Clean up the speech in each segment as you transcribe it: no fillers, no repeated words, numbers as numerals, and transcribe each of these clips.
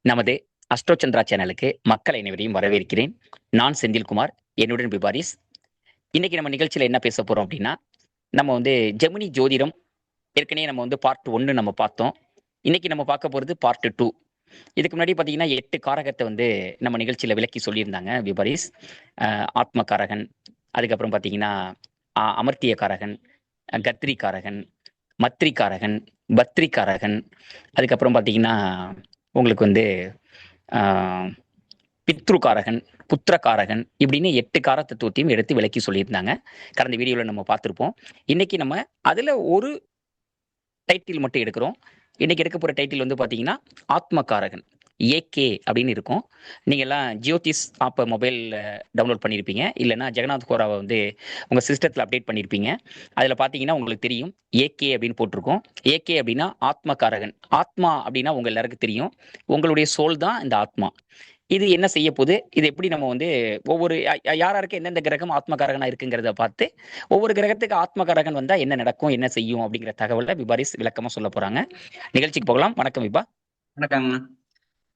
நமது அஸ்ட்ரோசந்திரா சேனலுக்கு மக்கள் அனைவரையும் வரவேற்கிறேன். நான் செந்தில்குமார், என்னுடன் பிபாரிஸ். இன்னைக்கு நம்ம நிகழ்ச்சியில என்ன பேச போறோம் அப்படின்னா, நம்ம ஜெமினி ஜோதிடம் ஏற்கனவே நம்ம பார்ட் 1 நம்ம பார்த்தோம். இன்னைக்கு நம்ம பார்க்க போறது பார்ட் 2. இதுக்கு முன்னாடி பார்த்தீங்கன்னா 8 காரகத்தை நம்ம நிகழ்ச்சியில விளக்கி சொல்லியிருந்தாங்க பிபாரிஸ். ஆத்ம காரகன், அதுக்கப்புறம் பார்த்தீங்கன்னா அமர்த்திய காரகன், கத்ரி காரகன், மத்ரி காரகன், பத்ரி காரகன், அதுக்கப்புறம் பார்த்தீங்கன்னா உங்களுக்கு பித்ருகாரகன், புத்திரகாரகன், இப்படின்னு 8 கார தத்துவத்தையும் எடுத்து விளக்கி சொல்லியிருந்தாங்க. கடந்த வீடியோவில் நம்ம பார்த்துருப்போம். இன்னைக்கு நம்ம அதில் ஒரு டைட்டில் மட்டும் எடுக்கிறோம். இன்னைக்கு எடுக்க போகிற டைட்டில் பார்த்தீங்கன்னா ஆத்மகாரகன், ஏகே அப்படின்னு இருக்கும். நீங்கள் எல்லாம் ஜியோதிஸ் ஆப்பை மொபைலில் டவுன்லோட் பண்ணியிருப்பீங்க, இல்லைன்னா ஜெகநாத் கோராவை உங்கள் சிஸ்டத்தில் அப்டேட் பண்ணியிருப்பீங்க. அதில் பார்த்தீங்கன்னா உங்களுக்கு தெரியும் ஏகே அப்படின்னு போட்டிருக்கோம். ஏகே அப்படின்னா ஆத்மகாரகன். ஆத்மா அப்படின்னா உங்கள் எல்லாருக்கும் தெரியும், உங்களுடைய சோல் தான் இந்த ஆத்மா. இது என்ன செய்ய போகுது, இது எப்படி நம்ம ஒவ்வொரு யாராருக்கு எந்தெந்த கிரகம் ஆத்மகாரகனா இருக்குங்கிறத பார்த்து ஒவ்வொரு கிரகத்துக்கு ஆத்மகாரகன் வந்தா என்ன நடக்கும், என்ன செய்யும் அப்படிங்கிற தகவலை விபாரிஸ் விளக்கமா சொல்ல போறாங்க. நிகழ்ச்சிக்கு போகலாம். வணக்கம் விபா. வணக்கம்.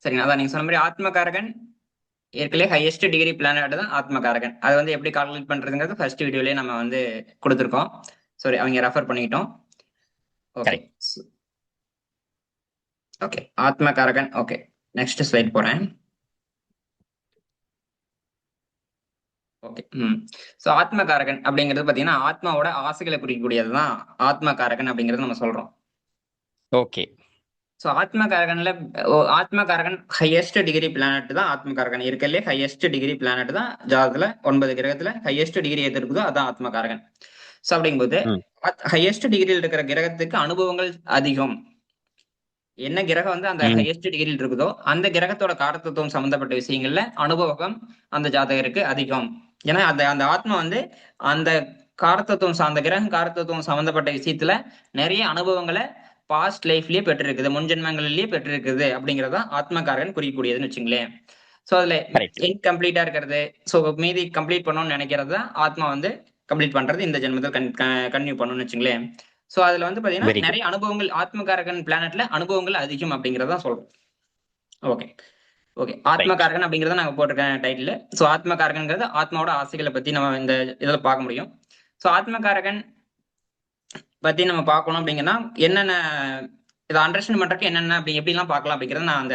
சரிங்க, அதான் நீங்க சொன்ன மாதிரி ஆத்மகாரகன் ஏற்கனவே ஹையஸ்ட் டிகிரி பிளானட் தான் ஆத்மகாரகன். அது எப்படி கால்குலேட் பண்றதுங்கிறது ஃபர்ஸ்ட் வீடியோலயே நம்ம கொடுத்துருக்கோம். சாரி, அவங்க ரெஃபர் பண்ணிக்கிட்டோம். ஓகே ஓகே, ஆத்மகாரகன். ஓகே, நெக்ஸ்ட் ஸ்லைட் போறேன். ஓகே. சோ ஆத்மகாரகன் அப்படிங்கிறது பாத்தீங்கன்னா ஆத்மாவோட ஆசைகளை குறிக்கக்கூடியதுதான் ஆத்மகாரகன் அப்படிங்கறது நம்ம சொல்றோம். ஓகே. சோ ஆத்மகாரகன் ஹையஸ்ட் டிகிரி பிளானட் தான் ஆத்மகாரகன். இருக்கலே ஹையஸ்ட் டிகிரி பிளானட் தான் ஜாதகத்துல 9 கிரகத்துல ஹையஸ்ட் டிகிரி எது இருக்குதோ அதான் ஆத்மகாரகன். சோ அப்படிங்கும்போது ஹையஸ்ட் டிகிரியில் இருக்கிற கிரகத்துக்கு அனுபவங்கள் அதிகம். என்ன கிரகம் அந்த ஹையஸ்ட் டிகிரியில் இருக்குதோ அந்த கிரகத்தோட காரத்தத்துவம் சம்பந்தப்பட்ட விஷயங்கள்ல அனுபவம் அந்த ஜாதகருக்கு அதிகம். ஏன்னா அந்த ஆத்மா அந்த காரத்தத்துவம், அந்த கிரகம் காரத்தத்துவம் சம்பந்தப்பட்ட விஷயத்துல நிறைய அனுபவங்களை பாஸ்ட் லைஃப்லயே பெற்றிருக்குது, முன்ஜென்மங்களிலேயே பெற்றிருக்குது அப்படிங்கறத ஆத்மகாரகன் குறிக்கக்கூடியதுன்னு வச்சுங்களேன். சோ அதுல இன்கம்ப்ளீட்டா இருக்கிறது, சோ மீதி கம்ப்ளீட் பண்ணணும்னு நினைக்கிறது ஆத்மா கம்ப்ளீட் பண்றது இந்த ஜென்மத்தில் கன்டினியூ பண்ணணும்னு வச்சுங்களேன். சோ அதுல பாத்தீங்கன்னா நிறைய அனுபவங்கள் ஆத்மகாரகன் பிளானட்ல அனுபவங்கள் அதிகம் அப்படிங்கறத சொல்றோம். ஓகே ஓகே, ஆத்மகாரகன் அப்படிங்கறத நாங்க போட்டிருக்கேன் டைட்டில். சோ ஆத்மகாரகன்ங்கிறது ஆத்மாவோட ஆசைகளை பத்தி நம்ம இந்த இதுல பார்க்க முடியும். சோ ஆத்மகாரகன் பத்தி நம்ம பார்க்கணும் அப்படிங்கன்னா என்னென்ன இதை அண்டர்ஸ்டாண்ட் பண்றதுக்கு என்னென்ன அப்படி எப்படிலாம் பார்க்கலாம் அப்படிங்கறத நான்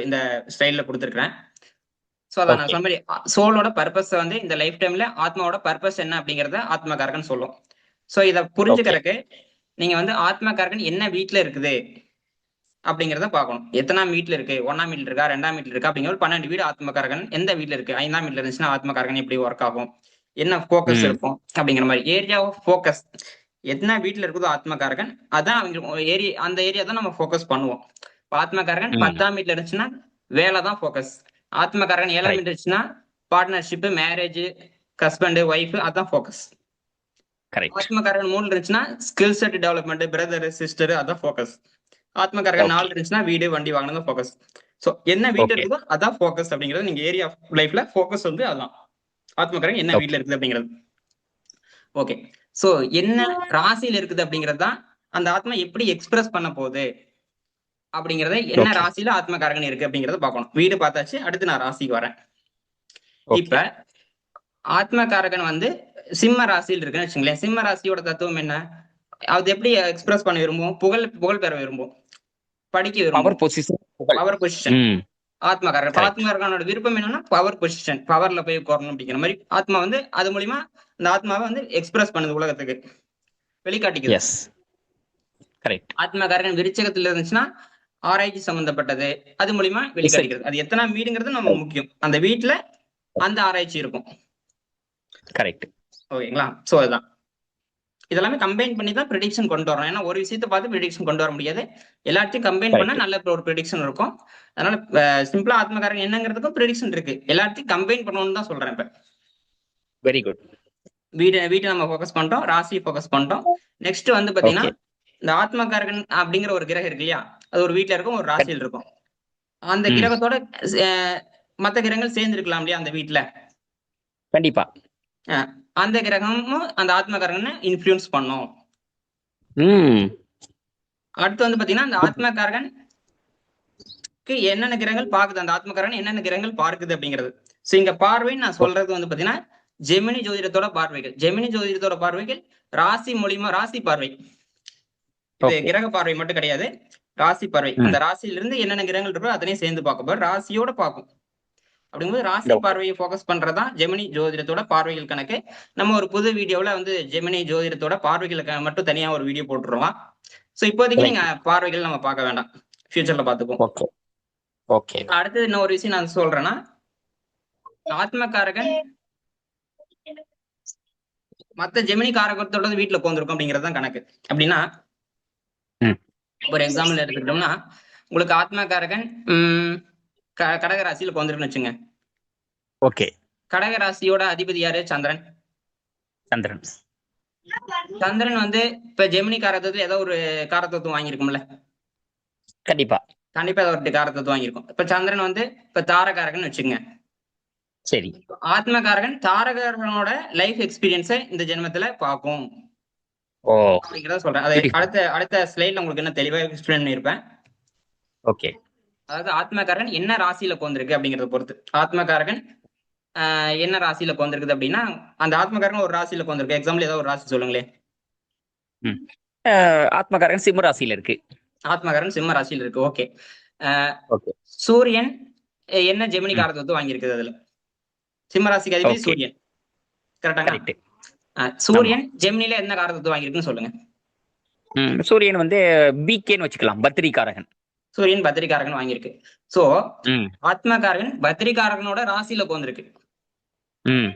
இந்த ஸ்டைல்ல கொடுத்துருக்கேன். சோ அதான் நான் சொன்ன மாதிரி சோலோட பர்பஸ் இந்த லைஃப் டைம்ல ஆத்மாவோட பர்பஸ் என்ன அப்படிங்கறத ஆத்மகாரகன் சொல்லும். சோ இதை புரிஞ்சுக்கிறதுக்கு நீங்க ஆத்மகாரகன் என்ன வீட்டுல இருக்குது அப்படிங்கறத பார்க்கணும். எத்தனாம் வீட்டுல இருக்கு, 1ஆம் வீட்டுல இருக்கா, 2ஆம் வீட்டுல இருக்கா அப்படிங்கிற 12 வீடு ஆத்மகாரகன் எந்த வீட்டுல இருக்கு, 5ஆம் வீட்டுல இருந்துச்சுன்னா ஆத்மகாரகன் எப்படி ஒர்க் ஆகும், என்ன போக்கஸ் இருக்கும் அப்படிங்கிற மாதிரி ஏரியா ஆஃப் போக்கஸ் என்ன வீட்டுல இருக்குதோ ஆத்மகாரகன் அதான் அந்த ஏரியா தான் நம்ம போக்கஸ் பண்ணுவோம். ஆத்மகாரகன் 10ஆம் வீட்டுல இருந்துச்சுன்னா வேலை தான் போக்கஸ். ஆத்மகாரகன் 7ஆம் வீட்டுல இருந்துச்சுன்னா பார்ட்னர்ஷிப், மேரேஜ், ஹஸ்பண்ட், ஒய்ஃப், அதான் போக்கஸ். ஆத்மகாரகன் 3 இருந்துச்சுன்னா skill set development, brother, sister, அதான் போக்கஸ். ஆத்மகாரகன் 4 இருந்துச்சுன்னா வீடு, வண்டி வாங்கினது போக்கஸ். சோ என்ன வீட்டு இருக்குதோ அதான் போக்கஸ் அப்படிங்கிறது. நீங்க ஏரியா ஆஃப் லைஃப்ல போக்கஸ் அதான் ஆத்மகாரகன் என்ன வீட்டுல இருக்குது அப்படிங்கிறது. ஓகே, சோ என்ன ராசியில இருக்குது அப்படிங்கிறது தான் அந்த ஆத்மா எப்படி எக்ஸ்பிரஸ் பண்ண போகுது அப்படிங்கறத, என்ன ராசியில ஆத்மகாரகன் இருக்கு அப்படிங்கறத பார்க்கணும். வீடு பார்த்தாச்சு, அடுத்து நான் ராசிக்கு வரேன். இப்ப ஆத்மகாரகன் சிம்ம ராசியில் இருக்குன்னு வச்சுங்களேன். சிம்ம ராசியோட தத்துவம் என்ன, அது எப்படி எக்ஸ்பிரஸ் பண்ண விரும்பும், புகழ் பெற விரும்பும், படிக்க விரும்பும், பவர் பொசிஷன். ஆத்மகாரகனோட விருப்பம் என்னன்னா பவர் பொசிஷன், பவர்ல போய் உட்காரணும் அப்படிங்கிற மாதிரி ஆத்மா அது மூலியமா அந்த ஆத்மாவை எக்ஸ்பிரஸ் பண்ணுது, உலகத்துக்கு வெளிக்காட்டிக்குது. ஆத்மகாரகன் விருச்சகத்துல இருந்துச்சுன்னா ஆராய்ச்சி சம்பந்தப்பட்டது, அது மூலியமா வெளிக்காட்டிக்கிறது. அது எத்தனை வீடுங்கிறது நம்ம முக்கியம், அந்த வீட்டுல அந்த ஆராய்ச்சி இருக்கும். கரெக்ட், ஓகேங்களா? சோ அதுதான் இதெல்லாமே கம்பைன் பண்ணி தான் ப்ரெடிக்ஷன் கொண்டு வரணும். ஏன்னா ஒரு விஷயத்தை பார்த்து ப்ரெடிக்ஷன் கொண்டு வர முடியாது, எல்லாத்தையும் கம்பைன் பண்ணா நல்ல ஒரு ப்ரெடிக்ஷன் இருக்கும். அதனால சிம்பிளா ஆத்மகாரகன் என்னங்கிறதுக்கும் ப்ரெடிக்ஷன் இருக்கு, எல்லாத்தையும் கம்பைன் பண்ணணும்னு தான் சொல்றேன். இப்ப வெரி குட். வீட்டை நம்ம ஃபோக்கஸ் பண்ணிட்டோம், ராசி ஃபோக்கஸ் பண்ணிட்டோம். நெக்ஸ்ட் பாத்தீங்கன்னா இந்த ஆத்மகாரகன் அப்படிங்கிற ஒரு கிரகம் இருக்கு இல்லையா, அது ஒரு வீட்டுல இருக்கும், ஒரு ராசியில் இருக்கும். அந்த கிரகத்தோட மற்ற கிரகங்கள் சேர்ந்து இருக்கலாம் இல்லையா அந்த வீட்டுல, கண்டிப்பா அந்த கிரகமும் அந்த ஆத்மகாரகனை இன்ஃப்ளூயன்ஸ் பண்ணும். அடுத்து பாத்தீங்கன்னா அந்த ஆத்மகாரகன் என்னென்ன கிரகங்கள் பாக்குது, அந்த ஆத்மகாரகன் என்னென்ன கிரகங்கள் பார்க்குது அப்படிங்கிறது. சோ இங்க பார்வைன்னு நான் சொல்றது வந்து பாத்தீங்கன்னா ஜெமினி ஜோதிடத்தோட பார்வைகள். ஜெமினி ஜோதிடத்தோட பார்வைகள் ராசி மூலியமா, ராசி பார்வை. இது ஓகே. கிரக பார்வை மட்டும் கிடையாது, ராசி பார்வை. ம். அந்த ராசியிலிருந்து என்னென்ன கிரகங்கள் இருக்கோ அத்தனையும் சேர்ந்து பார்க்கும் போது ராசியோட பார்க்கும். அப்படிங்கும்போது ராசி ஓகே. பார்வையை ஃபோக்கஸ் பண்றதுதான் ஜெமினி ஜோதிடத்தோட பார்வைகள் கணக்கு. நம்ம ஒரு புது வீடியோல வந்து ஜெமினி ஜோதிடத்தோட பார்வைகளுக்கு மட்டும் தனியா ஒரு வீடியோ போட்டுருவோம். சோ இப்போதைக்கு நீங்க பார்வைகள் நம்ம பார்க்க வேண்டாம், ஃபியூச்சர்ல பார்த்துப்போம். ஓகே. ஓகே. அடுத்தது இன்னொரு விஷயம் நான் சொல்றேன்னா, ஆத்மகாரகன் மத்த ஜெமினி காரகத்தோட வீட்டுல உட்காந்துருக்கும் அப்படிங்கிறது தான் கணக்கு. அப்படின்னா ம். ஒரு எக்ஸாம்பிள் எடுத்துக்கிட்டோம்னா, உங்களுக்கு ஆத்மகாரகன் கடக ராசியில உட்காந்துருக்குன்னு வச்சுங்க. ஓகே. கடக ராசியோட அதிபதி யாரு? சந்திரன். சந்திரன். சந்திரன் வந்து இப்ப ஜெமினி காரகத்துல ஏதோ ஒரு காரகத்துவம் வாங்கியிருக்கும்ல, கண்டிப்பா. கண்டிப்பா ஏதோ ஒரு காரகத்துவம் வாங்கியிருக்கும். இப்ப சந்திரன் வந்து இப்ப தாரகாரகன் வச்சுங்க. சரி. ஆத்மகாரகன் தாரகாரகனோட லைஃப் எக்ஸ்பீரியன்ஸை இந்த ஜென்மத்துல பார்க்கும் ஓ. அப்படிங்கிறத சொல்றேன். அதை அடுத்த ஸ்லைட்ல உங்களுக்கு என்ன தெளிவா எக்ஸ்பிளைன் பண்ணியிருப்பேன். ஓகே. அதாவது ஆத்மகாரகன் என்ன ராசியில உட்கார்ந்திருக்கு அப்படிங்கறத பொறுத்து. ஆத்மகாரகன் என்ன ராசியில உட்கார்ந்திருக்குது அப்படின்னா, அந்த ஆத்மகாரகன் ஒரு ராசியில உட்கார்ந்திருக்கு. எக்ஸாம்பிள் ஏதாவது ஒரு ராசி சொல்லுங்களேன். ஆத்மகாரகன் சிம்ம ராசியில இருக்கு. ஆத்மகாரகன் சிம்ம ராசியில இருக்கு. ஓகே. ஓகே. சூரியன் என்ன ஜெமினி காரகத்துவம் வாங்கியிருக்குது அதுல? சிம்ம ராசிக்கு அதிபதி Okay. சூரியன். கரெக்டாங்க? கரெக்ட். சூரியன் ஜெமினில என்ன காரகத்துவம் வாங்கியிருக்குன்னு சொல்லுங்க. சூரியன் வந்து பிகேன்னு வச்சுக்கலாம், பத்ரிகாரகன். சூரியன் பத்திரிகாரகன் வாங்கியிருக்கு. சோ ம். ஆத்மகாரகன் பத்திரிகாரகனோட ராசியில உட்கார்ந்திருக்கு. ம்.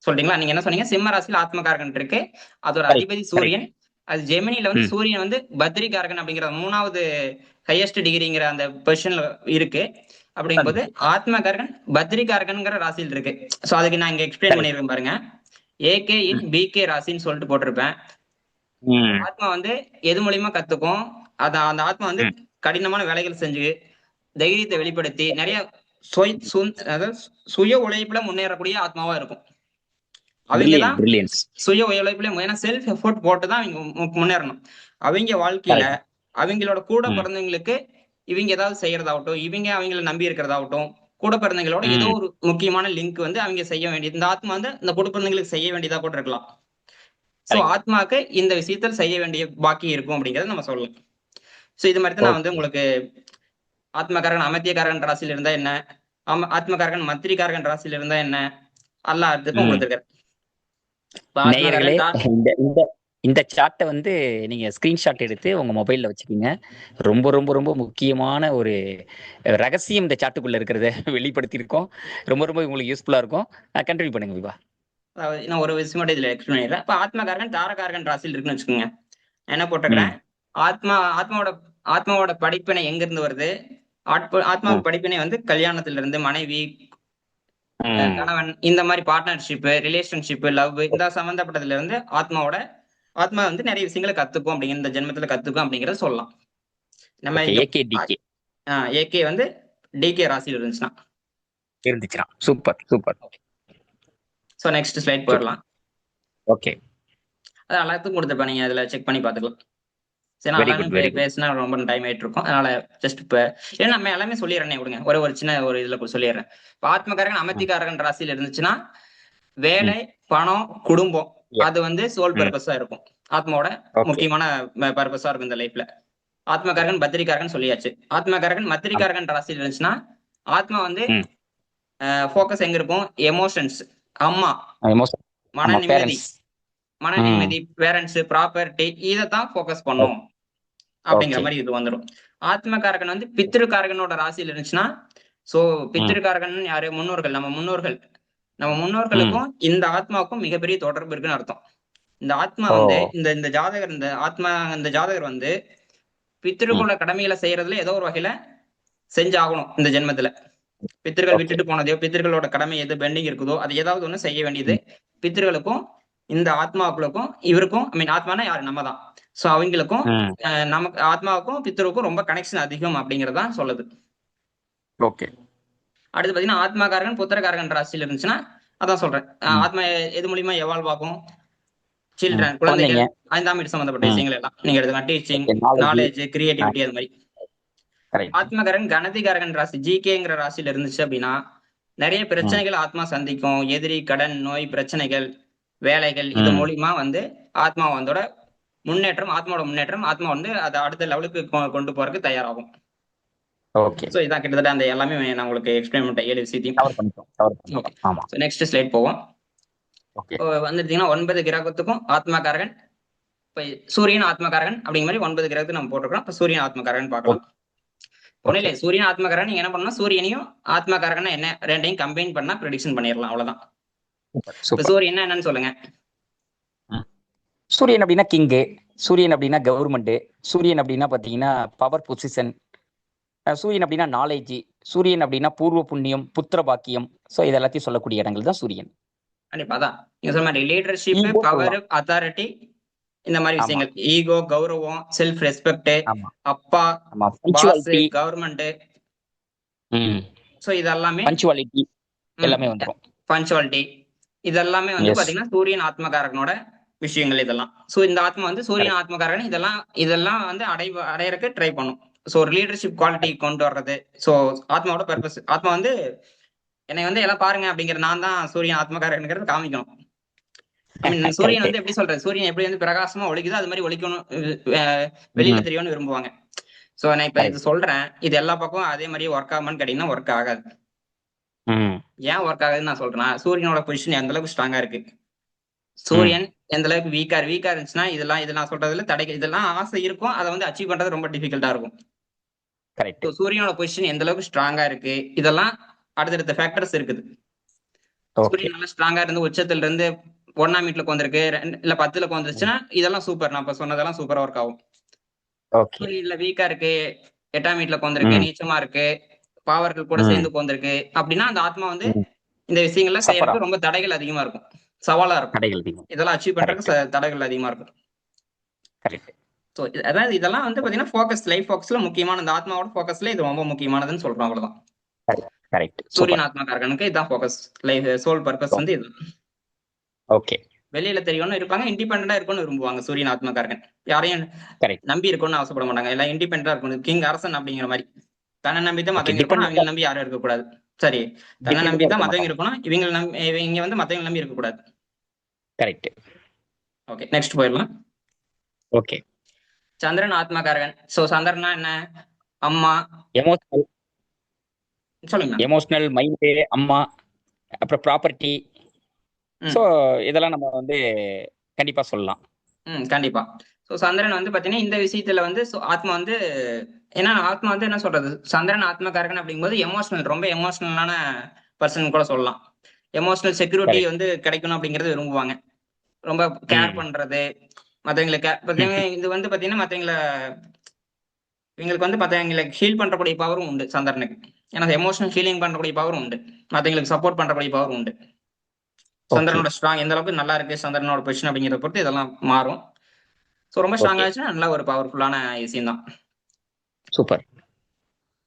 சொல்றீங்களா? நீங்க என்ன சொன்னீங்க? சிம்ம ராசியில ஆத்மகாரகன் இருக்கு, அதோட Correct. அதிபதி சூரியன். அது ஜெமினில வந்து ம். சூரியன் வந்து பத்ரிகாரகன் அப்படிங்கிற 3வது ஹையஸ்ட் டிகிரிங்கிற அந்த பொசிஷன்ல இருக்கு. அப்படிங்கும்போது ஆத்மகாரகன் பத்ரிகாரகன்ங்கிற ராசியில் இருக்கு. சோ அதுக்கு நான் இங்க எக்ஸ்பிளைன் Correct. பண்ணிருக்கேன் பாருங்க. ஏகே இன் பிகே ராசின்னு சொல்லிட்டு போட்டிருப்பேன். ம். ஆத்மா வந்து எது மூலியமா கத்துக்கும்? அந்த ஆத்மா வந்து ம். கடினமான வேலைகள் செஞ்சு தைரியத்தை வெளிப்படுத்தி நிறைய அதாவது சுய உழைப்புல முன்னேறக்கூடிய ஆத்மாவா இருக்கும். அவங்கதான் Brilliance. சுய உழைப்புல ஏன்னா செல்ஃப் எஃபோர்ட் போட்டுதான் அவங்க முன்னேறணும். அவங்க வாழ்க்கையில Correct. அவங்களோட கூட ம். பிறந்தவங்களுக்கு இவங்க ஏதாவது செய்யறதாகட்டும், இவங்க அவங்கள நம்பி இருக்கிறதாகட்டும், கூட பிறந்தவங்களோட ம். ஏதோ ஒரு முக்கியமான லிங்க் வந்து அவங்க செய்ய வேண்டியது, இந்த ஆத்மா வந்து இந்த கூட பிறந்தவங்களுக்கு செய்ய வேண்டியதா கூட இருக்கலாம். So Correct. ஆத்மாக்கு இந்த விஷயத்தில் செய்ய வேண்டிய பாக்கி இருக்கும் அப்படிங்கறத நம்ம சொல்லலாம். சோ இது மாதிரி தான் நான் வந்து Okay. உங்களுக்கு ஆத்மகாரகன் அமத்தியகாரகன் ராசியில இருந்தா என்ன, ஆத்மகாரகன் மத்திரிகாரகன் ராசியில இருந்தா என்ன, எல்லா அர்த்தத்துக்கும் ம். கொடுத்திருக்காரு. இப்ப நேயர்களே, ஆத்மகாரகன் இந்த இந்த இந்த சார்ட்டை வந்து நீங்க ஸ்கிரீன்ஷாட் எடுத்து உங்க மொபைல்ல வச்சுக்கோங்க. ரொம்ப ரொம்ப ரொம்ப முக்கியமான ஒரு ரகசியம் இந்த சார்ட்டுக்குள்ள இருக்கிறத வெளிப்படுத்தியிருக்கோம். ரொம்ப ரொம்ப உங்களுக்கு யூஸ்ஃபுல்லா இருக்கும். கண்டினியூ பண்ணுங்க விவா. நான் ஒரு விஷயம் மட்டும் இதுல எக்ஸ்பிளைன் பண்ணிடுறேன். இப்ப ஆத்மகாரகன் தாரகாரகன் ராசியில் இருக்குன்னு வச்சுக்கோங்க. என்ன போட்டிருக்கிறேன்? ஆத்மாவோட படிப்பினை எங்க இருந்து வருது? ஆத்மா படிப்பினை வந்து கல்யாணத்துல இருந்து, மனைவி, கணவன், இந்த மாதிரி பார்ட்னர்ஷிப், ரிலேஷன்ஷிப், லவ், இந்த சம்பந்தப்பட்டதுல இருந்து ஆத்மா வந்து நிறைய விஷயங்களை கத்துக்கும் அப்படிங்கிற, இந்த ஜென்மத்துல கத்துக்கும் அப்படிங்கறத சொல்லலாம். நம்ம ஏகே வந்து டிகே ராசியில் இருந்துச்சுன்னா super super. So next slide போயிடலாம். ஓகே. அது எல்லாத்துக்கும் கொடுத்துருப்பேன், நீங்க அதுல செக் பண்ணி பாத்துக்கலாம். சரி, பேசினா ரொம்ப டைம் ஆயிட்டு இருக்கும். அதனால ஜஸ்ட் இப்ப ஏன்னா நம்ம எல்லாமே சொல்லிடுறேன் விடுங்க. ஒரு சின்ன ஒரு இதுல சொல்லிடுறேன். இப்ப ஆத்மகாரகன் அமத்திகாரகன் ராசியில இருந்துச்சுன்னா வேலை, பணம், குடும்பம், அது வந்து சோல் பர்பஸா இருக்கும். ஆத்மாவோட முக்கியமான பர்பஸா இருக்கும் இந்த லைஃப்ல. ஆத்மகாரகன் பத்திரிகாரகன் சொல்லியாச்சு. ஆத்மகாரகன் மத்திரிகாரகன் ராசியில இருந்துச்சுன்னா ஆத்மா வந்து போக்கஸ் எங்க இருக்கும்? எமோஷன்ஸ், அம்மா, மன நிம்மதி, பேரண்ட்ஸ், ப்ராப்பர்ட்டி, இதைத்தான் போக்கஸ் பண்ணும் அப்படிங்கிற மாதிரி இது வந்துடும். ஆத்மகாரகன் வந்து பித்ருக்காரகனோட ராசியில இருந்துச்சுன்னா, சோ பித்ருக்காரகன் யாரு? முன்னோர்கள். நம்ம முன்னோர்களுக்கும் இந்த ஆத்மாவுக்கும் மிகப்பெரிய தொடர்பு இருக்குன்னு அர்த்தம். இந்த ஆத்மா வந்து இந்த ஜாதகர் வந்து பித்ருக்களோட கடமைகளை செய்யறதுல ஏதோ ஒரு வகையில செஞ்சாகணும் இந்த ஜென்மத்துல. பித்திருக்கள் விட்டுட்டு போனதையோ, பித்திருக்களோட கடமை எது பெண்டிங் இருக்குதோ அது ஏதாவது ஒண்ணு செய்ய வேண்டியது பித்திருக்களுக்கும் இந்த ஆத்மாக்களுக்கும் இவருக்கும், ஆத்மானா யாரு? நம்ம தான். சோ அவங்களுக்கும் நமக்கு ஆத்மாவுக்கும் பித்தருக்கும் ரொம்ப கனெக்ஷன் அதிகம் அப்படிங்கறதான் சொல்லுது. ஓகே. அடுத்து பாத்தீங்கன்னா ஆத்மாகாரகன் புத்திரகாரகன் ராசியில இருந்துச்சுன்னா, அதான் சொல்றேன், ஆத்மா எது மூலியமா எவால்வ் ஆகும்? சில்ட்ரன், குழந்தைகள், 5ஆம் வீடு சம்பந்தப்பட்ட விஷயங்கள் எல்லாம் நீங்க எடுத்துக்கலாம். டீச்சிங், நாலேஜ், கிரியேட்டிவிட்டி, அது மாதிரி. கரெக்ட். ஆத்மகாரகன் கணதிகாரகன் ராசி ஜிகேங்கிற ராசியில இருந்துச்சு அப்படின்னா நிறைய பிரச்சனைகள் ஆத்மா சந்திக்கும். எதிரி, கடன், நோய், பிரச்சனைகள், வேலைகள் இது மூலியமா வந்து ஆத்மா வந்தோட முன்னேற்றம், ஆத்மாவோட முன்னேற்றம், ஆத்மா வந்து அதை அடுத்த லெவலுக்கு கொண்டு போறதுக்கு தயாராகும். ஓகே. சோ இதான் கிட்டத்தட்ட அந்த எல்லாமே நான் உங்களுக்கு எக்ஸ்பிளைன் பண்ணிட்டேன் 7 விஷயத்தையும். கவர் பண்ணிட்டோம். ஓகே. ஆமா. சோ நெக்ஸ்ட் ஸ்லைட் போவோம். ஓகே. வந்துட்டீங்கன்னா 9 கிரகத்துக்கும் ஆத்மகாரகன். இப்ப சூரியன் ஆத்மகாரகன் அப்படிங்கிற மாதிரி 9 கிரகத்தை நம்ம போட்டிருக்கோம். இப்ப சூரியன் ஆத்மகாரகன் பார்க்கலாம். ஒண்ணு இல்லையே, சூரியன் ஆத்மகாரகன் நீங்க என்ன பண்ணணும், சூரியனையும் ஆத்மகாரகன் என்ன ரெண்டையும் கம்பைன் பண்ணா ப்ரெடிக்ஷன் பண்ணிடலாம். அவ்வளவுதான். இப்ப சூரியன் என்னன்னு சொல்லுங்க. சூரியன் அப்படின்னா கிங்கு, சூரியன் அப்படின்னா கவர்மெண்ட், சூரியன் அப்படின்னா பாத்தீங்கன்னா பவர் பொசிஷன், சூரியன் அப்படின்னா நாலேஜ், சூரியன் அப்படின்னா பூர்வ புண்ணியம், புத்திர பாக்கியம். சோ இது எல்லாத்தையும் சொல்லக்கூடிய இடங்கள் தான் சூரியன். கண்டிப்பா அதான் நீங்க சொன்ன மாதிரி லீடர்ஷிப், பவர், அத்தாரிட்டி, இந்த மாதிரி விஷயங்கள், ஈகோ, கௌரவம், செல்ஃப் ரெஸ்பெக்ட், அப்பா, பாஸ், கவர்மெண்ட். சோ இதெல்லாமே பஞ்சுவாலிட்டி எல்லாமே வந்துரும். பஞ்சுவாலிட்டி இதெல்லாமே வந்து பாத்தீங்கன்னா சூரியன் ஆத்மகாரகனோட விஷயங்கள் இதெல்லாம். சோ இந்த ஆத்மா வந்து சூரியன் ஆத்மகாரகன் இதெல்லாம் வந்து அடையறதுக்கு ட்ரை பண்ணும். சோ ஒரு லீடர்ஷிப் குவாலிட்டி கொண்டு வர்றது. சோ ஆத்மாவோட பர்பஸ், ஆத்மா வந்து என்னை வந்து எல்லாம் பாருங்க அப்படிங்கிற நான் தான் சூரியன் ஆத்மகாரகனுங்கிறது காமிக்கணும். சூரியன் வந்து எப்படி சொல்றது, சூரியன் எப்படி வந்து பிரகாசமா ஒழிக்குதோ அது மாதிரி ஒழிக்கணும், வெளியில தெரியணும்னு விரும்புவாங்க. சோ நான் இப்ப இது சொல்றேன், இது எல்லா பக்கம் அதே மாதிரி ஒர்க் ஆகுமான்னு கேட்டீங்கன்னா ஒர்க் ஆகாது. ஏன் ஒர்க் ஆகுதுன்னு நான் சொல்றேன்னா, சூரியனோட பொசிஷன் எந்த அளவுக்கு ஸ்ட்ராங்கா இருக்கு, சூரியன் எந்த அளவுக்கு வீக்கா இருந்துச்சுன்னா இதெல்லாம் சொல்றதுல தடைகள், இதெல்லாம் ஆசை இருக்கும், அதை வந்து அச்சீவ் பண்றது ரொம்ப டிஃபிகல்ட்டா இருக்கும். சூரியனோட பொசிஷன் எந்த அளவுக்கு ஸ்ட்ராங்கா இருக்கு, இதெல்லாம் அடுத்தடுத்த ஃபேக்டர்ஸ் இருக்குது. சூரியன் நல்லா ஸ்ட்ராங்கா இருந்து உச்சத்துல இருந்து 1ஆம் வீட்டுல உட்காந்துருக்கு, இல்ல 10ல உட்காந்துருச்சுன்னா இதெல்லாம் சூப்பர், நான் இப்ப சொன்னதெல்லாம் சூப்பரா ஒர்க் ஆகும். சூரியன் இல்ல வீக்கா இருக்கு, 8ஆம் வீட்டுல உட்காந்துருக்கு, நீச்சமா இருக்கு, பாவர்கள் கூட சேர்ந்து உட்காந்துருக்கு அப்படின்னா அந்த ஆத்மா வந்து இந்த விஷயங்கள்லாம் செய்யறதுக்கு ரொம்ப தடைகள் அதிகமா இருக்கும், சவாலா இருக்கும். இதெல்லாம் அச்சீவ் பண்றதுக்கு தடைகள் அதிகமா இருக்கும். அதாவது இதெல்லாம் வந்து பாத்தீங்கன்னா ஃபோக்கஸ், லைஃப் ஃபோக்கஸ்ல முக்கியமான இந்த ஆத்மாவோட ஃபோக்கஸ்ல இது ரொம்ப முக்கியமானதுன்னு சொல்றோம். அவ்வளவுதான். சூரியன் ஆத்மகாரகனுக்கு இதான் ஃபோக்கஸ், லைஃப் சோல் பர்பஸ் வந்து இது. ஓகே. வெளியில தெரியணும்னு இருப்பாங்க, இண்டிபெண்டா இருக்கணும்னு விரும்புவாங்க. சூரியன் ஆத்மகாரகன் யாரையும் நம்பி இருக்கணும்னு ஆசைப்பட மாட்டாங்க, எல்லாம் இண்டிபெண்டா இருக்கணும். கிங் அரசன் அப்படிங்கிற மாதிரி தன்னை நம்பித்தான் மத்தவங்க இருக்கணும், அவங்க நம்பி யாரும் இருக்கக்கூடாது. சரி, தன்னை நம்பித்தான் மத்தவங்க இருக்கணும், இவங்க வந்து மத்தவங்க நம்பி இருக்கக்கூடாது. கரெக்ட். ஓகே, நெக்ஸ்ட் போயிடலாம். ஓகே. சந்திரன் ஆத்மகாரகன். சோ சந்திரனா என்ன, அம்மா, சொல்லுங்க. எமோஷனல், மைண்ட், அம்மா, அப்புறம் ப்ராப்பர்ட்டி. சோ இதெல்லாம் நம்ம வந்து கண்டிப்பா சொல்லலாம். கண்டிப்பா. சோ சந்திரன் வந்து பாத்தீங்கன்னா இந்த விஷயத்துல வந்து ஆத்மா வந்து ஏன்னா ஆத்மா வந்து என்ன சொல்றது, சந்திரன் ஆத்மகாரகன் அப்படிங்கும்போது எமோஷனல், ரொம்ப எமோஷனலான பர்சன் கூட சொல்லலாம். எமோஷனல் செக்யூரிட்டி வந்து கிடைக்கணும் அப்படிங்கறது விரும்புவாங்க. ரொம்ப கேர் பண்றது மத்தவங்களுக்கு. இது வந்து பாத்தீங்கன்னா இவங்களுக்கு வந்து மத்தவங்களுக்கு ஹீல் பண்றக்கூடிய பவரும் உண்டு சந்திரனுக்கு. ஏன்னா எமோஷனல் ஹீலிங் பண்றக்கூடிய பவரும் உண்டு, மத்தவங்களுக்கு சப்போர்ட் பண்றக்கூடிய பவரும் உண்டு. சந்திரனோட ஸ்ட்ராங் எந்த அளவுக்கு நல்லா இருக்கு, சந்திரனோட பொசிஷன் அப்படிங்கிறத பொறுத்து இதெல்லாம் மாறும். சோ ரொம்ப ஸ்ட்ராங் ஆச்சுன்னா நல்ல ஒரு பவர்ஃபுல்லான விஷயம் தான். சூப்பர்.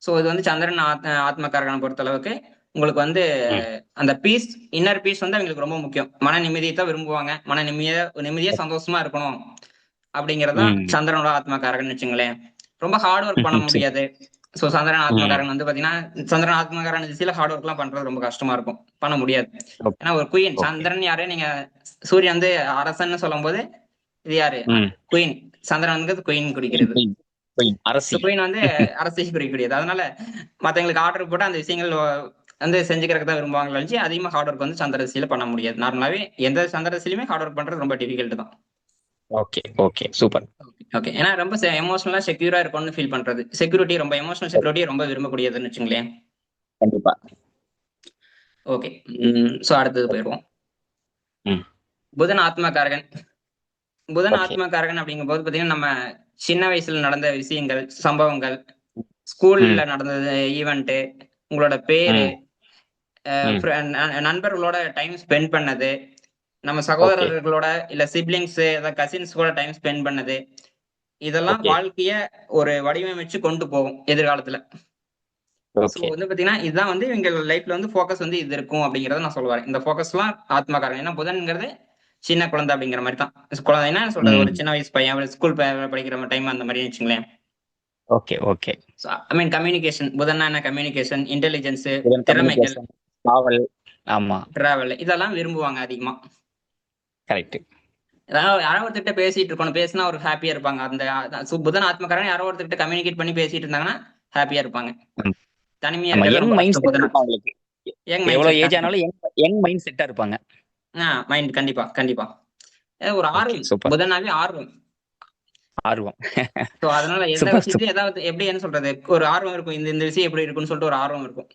சோ இது வந்து சந்திரன் ஆத்மகாரகனை பொறுத்த அளவுக்கு உங்களுக்கு வந்து அந்த பீஸ், இன்னர் பீஸ் வந்து அவங்களுக்கு ரொம்ப முக்கியம். மன நிம்மதியை தான் விரும்புவாங்க. மன நிம்மதியா சந்தோஷமா இருக்கணும் அப்படிங்கறதுதான் சந்திரனோட ஆத்மகாரகன் வச்சுங்களேன். ரொம்ப ஹார்ட் ஒர்க் பண்ண முடியாது. சோ சந்திரன் ஆத்மகாரகன் வந்து பாத்தீங்கன்னா சந்திரன் ஆத்மகாரகன் திசையில ஹார்ட் ஒர்க் எல்லாம் பண்றது ரொம்ப கஷ்டமா இருக்கும், பண்ண முடியாது. ஏன்னா ஒரு குயின், சந்திரன் யாரு, நீங்க சூரியன் வந்து அரசன் சொல்லும் போது இது யாரு, குயின். சந்திரன் வந்து குயின் குறிக்கிறது, குயின் வந்து அரசியை குறிக்கக்கூடியது. அதனால மத்தவங்களுக்கு ஆர்டர் போட்டு அந்த விஷயங்கள் வந்து செஞ்சுக்கிறதுக்கு தான் விரும்புவாங்க. அதிகமா ஹார்ட் ஒர்க் வந்து சந்திர திசையில பண்ண முடியாது. நார்மலாவே எந்த சந்திர திசையிலுமே ஹார்ட் ஒர்க் பண்றது ரொம்ப டிஃபிகல்ட் தான். Okay okay super. ஓகே, ஏன்னா ரொம்ப எமோஷனலா செக்யூரா இருக்கும்னு ஃபீல் பண்றது, செக்யூரிட்டி ரொம்ப எமோஷனல் செக்யூரிட்டி ரொம்ப விரும்பக்கூடியதுன்னு வச்சுங்களேன். கண்டிப்பா. ஓகே, சோ அடுத்தது போயிடுவோம். புதன் ஆத்மகாரகன். புதன் ஆத்மகாரகன் அப்படிங்கும் போது பாத்தீங்கன்னா நம்ம சின்ன வயசுல நடந்த விஷயங்கள், சம்பவங்கள், ஸ்கூல்ல நடந்தது ஈவெண்ட், உங்களோட பேரு, நண்பர்களோட டைம் ஸ்பெண்ட் பண்ணது, நம்ம சகோதரர்களோட இல்ல சிப்லிங்ஸ் கசின்ஸ் கூட டைம் ஸ்பெண்ட் பண்ணது, இதெல்லாம் வாழ்க்கைய ஒரு வடிவமைச்சு கொண்டு போகும் எதிர்காலத்துல. வந்து பாத்தீங்கன்னா இதுதான் வந்து எங்க லைஃப்ல வந்து போக்கஸ் வந்து இது இருக்கும் அப்படிங்கறத நான் சொல்லுவேன். இந்த போக்கஸ் எல்லாம் ஆத்மகாரகன். ஏன்னா புதன்ங்கிறது சின்ன குழந்தை அப்படிங்கிற மாதிரி தான். குழந்தைன்னா சொல்றது ஒரு சின்ன வயசு பையன், ஸ்கூல் படிக்கிற டைம் அந்த மாதிரி வச்சுங்களேன். Okay okay. I mean communication, புதன்னா என்ன, கம்யூனிகேஷன், இன்டெலிஜென்ஸ், புதன் திறமைகள், கம்யூனிகேஷன், நாவல். ஆமா, டிராவல் இதெல்லாம் விரும்புவாங்க அதிகமா. கரெக்ட். அதாவது யாரோ ஒருத்தர்கிட்ட பேசிட்டு இருக்கணும், பேசினா ஒரு ஹாப்பியா இருப்பாங்க. அந்த புதன் ஆத்மக்காரன் யாரோ ஒருத்தர்கிட்ட கம்யூனிகேட் பண்ணி பேசிட்டு இருந்தாங்கன்னா ஹாப்பியா இருப்பாங்க. தனிமையா நம்ம இருக்கிறது யங் ரொம்ப மைண்ட் கஷ்டம் செட் புதனா. இருக்கும் அவங்களுக்கு. யங் மைண்ட் எவ்வளவு ஏஜ் செட். ஆனாலும் யங் மைண்ட் செட்டா இருப்பாங்க. மைண்ட் கண்டிப்பா கண்டிப்பா. ஒரு ஓகே, ஆர்வம், சூப்பர். புதனாவே ஆர்வம். ஆர்வம். சோ அதனால எந்த சூப்பர் விஷயத்தையும் சூப்பர். ஏதாவது எப்படி என்ன சொல்றது, ஒரு ஆர்வம் இருக்கும். இந்த விஷயம் எப்படி இருக்குன்னு சொல்லிட்டு ஒரு ஆர்வம் இருக்கும்.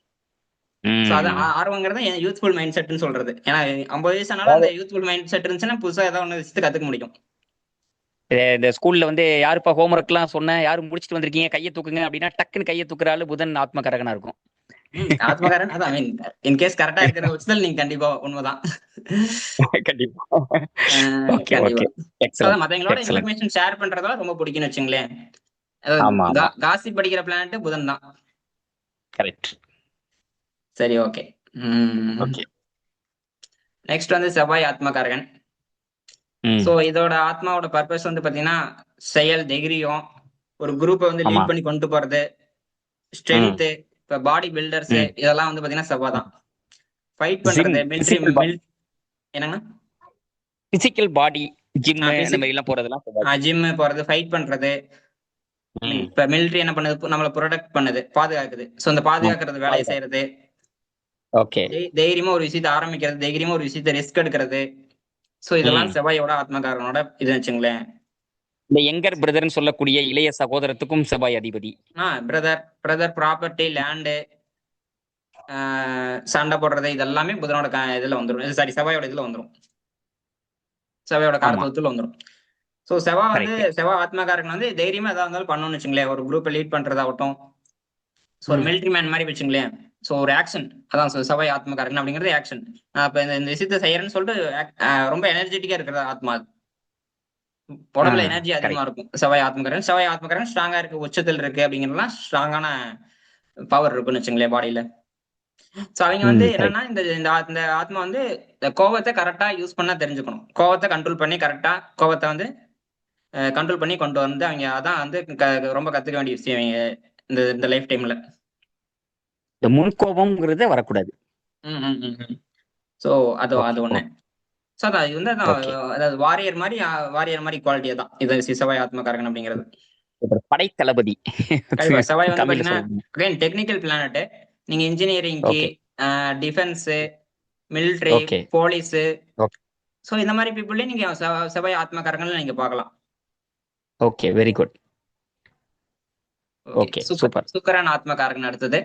சோ அது ம். ஆர்வங்கிறத யூத்ஃபுல் மைண்ட் செட்னு சொல்றது. ஏன்னா 50 வயசு ஆனாலும் அதாவது அந்த யூத்ஃபுல் மைண்ட் செட் இருந்துச்சுன்னா புதுசா ஏதாவது ஒண்ணு விஷயத்தை கத்துக்க முடியும். இந்த ஸ்கூல்ல வந்து யாருப்பா ஹோம்ஒர்க் எல்லாம் சொன்ன, யாரும் முடிச்சிட்டு வந்திருக்கீங்க கையை தூக்குங்க அப்படின்னா டக்குன்னு கையை தூக்குற ஆளு புதன் ஆத்மகாரகனா இருக்கும். ஆத்மகாரன் அதான் ஐ மீன் இன்கேஸ் கரெக்டா இருக்கிற பட்சத்தில் நீங்க கண்டிப்பா உண்மைதான். கண்டிப்பா. ஓகே கண்டிப்பா. ஓகே. அதான் எக்ஸலன்ட் மத்தவங்களோட எக்ஸலன்ட். இன்ஃபர்மேஷன் ஷேர் பண்றதால ரொம்ப பிடிக்கும்னு வச்சுங்களேன். ஆமா ஆமா. காசிப் படிக்கிற பிளானட் புதன் தான். கரெக்ட். சரி, ஓகே. ஓகே. நெக்ஸ்ட் வந்து செவ்வாய் ஆத்மகாரகன். ம். சோ இதோட ஆத்மாவோட பர்பஸ் வந்து பாத்தீங்கன்னா செயல், தைரியம், ஒரு குரூப்பை வந்து ஆமா. லீட் பண்ணி கொண்டு போறது, ம். ஸ்ட்ரென்த், இப்ப பாடி பில்டர்ஸ் ம். இதெல்லாம் வந்து பாத்தீங்கன்னா செவ்வாய் தான். ஃபைட் ஜிம், பண்றது, மிலிட்ரி பிசிக்கல் என்னங்க, பிசிக்கல் பாடி, ஜிம் இந்த பிசிக் மாதிரி எல்லாம் போறதெல்லாம் செவ்வாய். ஜிம் போறது, ஃபைட் பண்றது. ம். இப்ப மிலிட்ரி என்ன பண்ணுது, நம்மள ப்ரொடெக்ட் பண்ணுது, பாதுகாக்குது. சோ அந்த ஆமா. பாதுகாக்கிறது வேலையை பாதுகாப்பு. செய்யறது, ஓகே. தைரியமா ஒரு விஷயத்தை ஆரம்பிக்கிறது, தைரியமா ஒரு விஷயத்தை ரிஸ்க் எடுக்கிறது. சோ இதெல்லாம் ம். செவ்வாயோட ஆத்மகாரனோட இது வச்சுங்களேன். இந்த யங்கர் பிரதர்னு சொல்லக்கூடிய இளைய சகோதரத்துக்கும் செவ்வாய் அதிபதி. பிரதர் பிரதர் ப்ராப்பர்ட்டி, லேண்டு, சண்டை போடுறது இதெல்லாமே புதனோட இதுல வந்துரும். சாரி, செவ்வாயோட இதுல வந்துரும். செவ்வாயோட ஆமா, காரத்துவத்துல வந்துரும். So correct. செவ்வாய் ஆத்மகாரகன் வந்து தைரியமா எதா இருந்தாலும் பண்ணணும்னு வச்சுங்களேன். ஒரு குரூப்பை லீட் பண்றதாகட்டும், சோ ஒரு ம். மிலிட்டரி மேன் மாதிரி வச்சுங்களேன். சோ ஒரு ஆக்ஷன், அதான் செவ்வாய் ஆத்மகாரகன் அப்படிங்கிறது ஆக்ஷன். இப்ப இந்த விஷயத்தை செய்யறேன்னு சொல்லிட்டு ரொம்ப எனர்ஜெட்டிக்கா இருக்கிற ஆத்மா அது. ஆ, உடம்புல எனர்ஜி அதிகமா கரெக்ட். இருக்கும். செவ்வாய் ஆத்மகாரகன் ஸ்ட்ராங்கா இருக்கு, உச்சத்தில் இருக்கு அப்படிங்கிறதுலாம் ஸ்ட்ராங்கான பவர் இருக்குன்னு வச்சுங்களேன் பாடியில. சோ அவங்க வந்து ம். என்னன்னா கரெக்ட். இந்த ஆத்மா வந்து இந்த கோவத்தை கரெக்டா யூஸ் பண்ண தெரிஞ்சுக்கணும். கோவத்தை கண்ட்ரோல் பண்ணி கரெக்டா கோவத்தை வந்து கண்ட்ரோல் பண்ணி கொண்டு வந்து அவங்க அதான் வந்து ரொம்ப கத்துக்க வேண்டிய விஷயம் இவங்க இந்த இந்த லைஃப் டைம்ல. இந்த முன்கோபம்ங்கிறதே வரக்கூடாது. ம் ம் ம் ம். சோ அது ஓகே அது ஒண்ணு. ஓகே சோ அதான் இது வந்து ஓகே. அதாவது வாரியர் மாதிரி குவாலிட்டியா தான் இது செவ்வாய் ஆத்மகாரகன் அப்படிங்கிறது. படை தளபதி. கண்டிப்பா செவ்வாய் வந்து தமிழ்ல பாத்தீங்கன்னா சொல்லணும். Again technical planet. நீங்க இன்ஜினியரிங்க்கு, okay defence, military, okay police, okay so இந்த மாதிரி பீப்புளே நீங்க செவ்வாய் ஆத்மகாரகன்ல நீங்க பார்க்கலாம். Okay. Very good. Okay, okay super. Super. சுக்கிரன் ஆத்மகாரகன் அடுத்தது.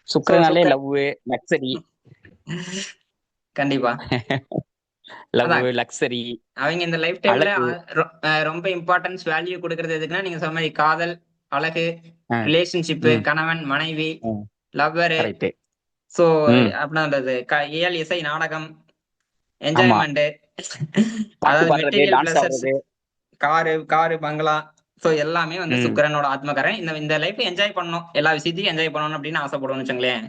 சோ சுக்கிரனாலே லவ், லக்ஸரி. கண்டிப்பா. லவ், அதான் லக்ஸரி, அவங்க இந்த லைஃப் டைம்ல அழகு. ரொம்ப இம்பார்ட்டன்ஸ் வேல்யூ கொடுக்கறது எதுக்குன்னா, நீங்க சொன்ன மாதிரி காதல், அழகு, ஆ, ரிலேஷன்ஷிப், ம், கணவன் மனைவி, ம். Lover, correct. சோ ம். அப்படின்றது இயல், இசை, நாடகம், ஆமா. என்ஜாய்மெண்ட், பாட்டு அதாவது பாடுறது, மெட்டீரியல் டான்ஸ் பிளஸர்ஸ், ஆடுறது. காரு காரு பங்களா, சோ எல்லாமே வந்து ம். சுக்கிரனோட ஆத்மகாரன். இந்த இந்த லைஃப் என்ஜாய் பண்ணணும், எல்லா விஷயத்தையும் என்ஜாய் பண்ணணும் அப்படின்னு ஆசைப்படுவோம்னு வச்சுங்களேன்.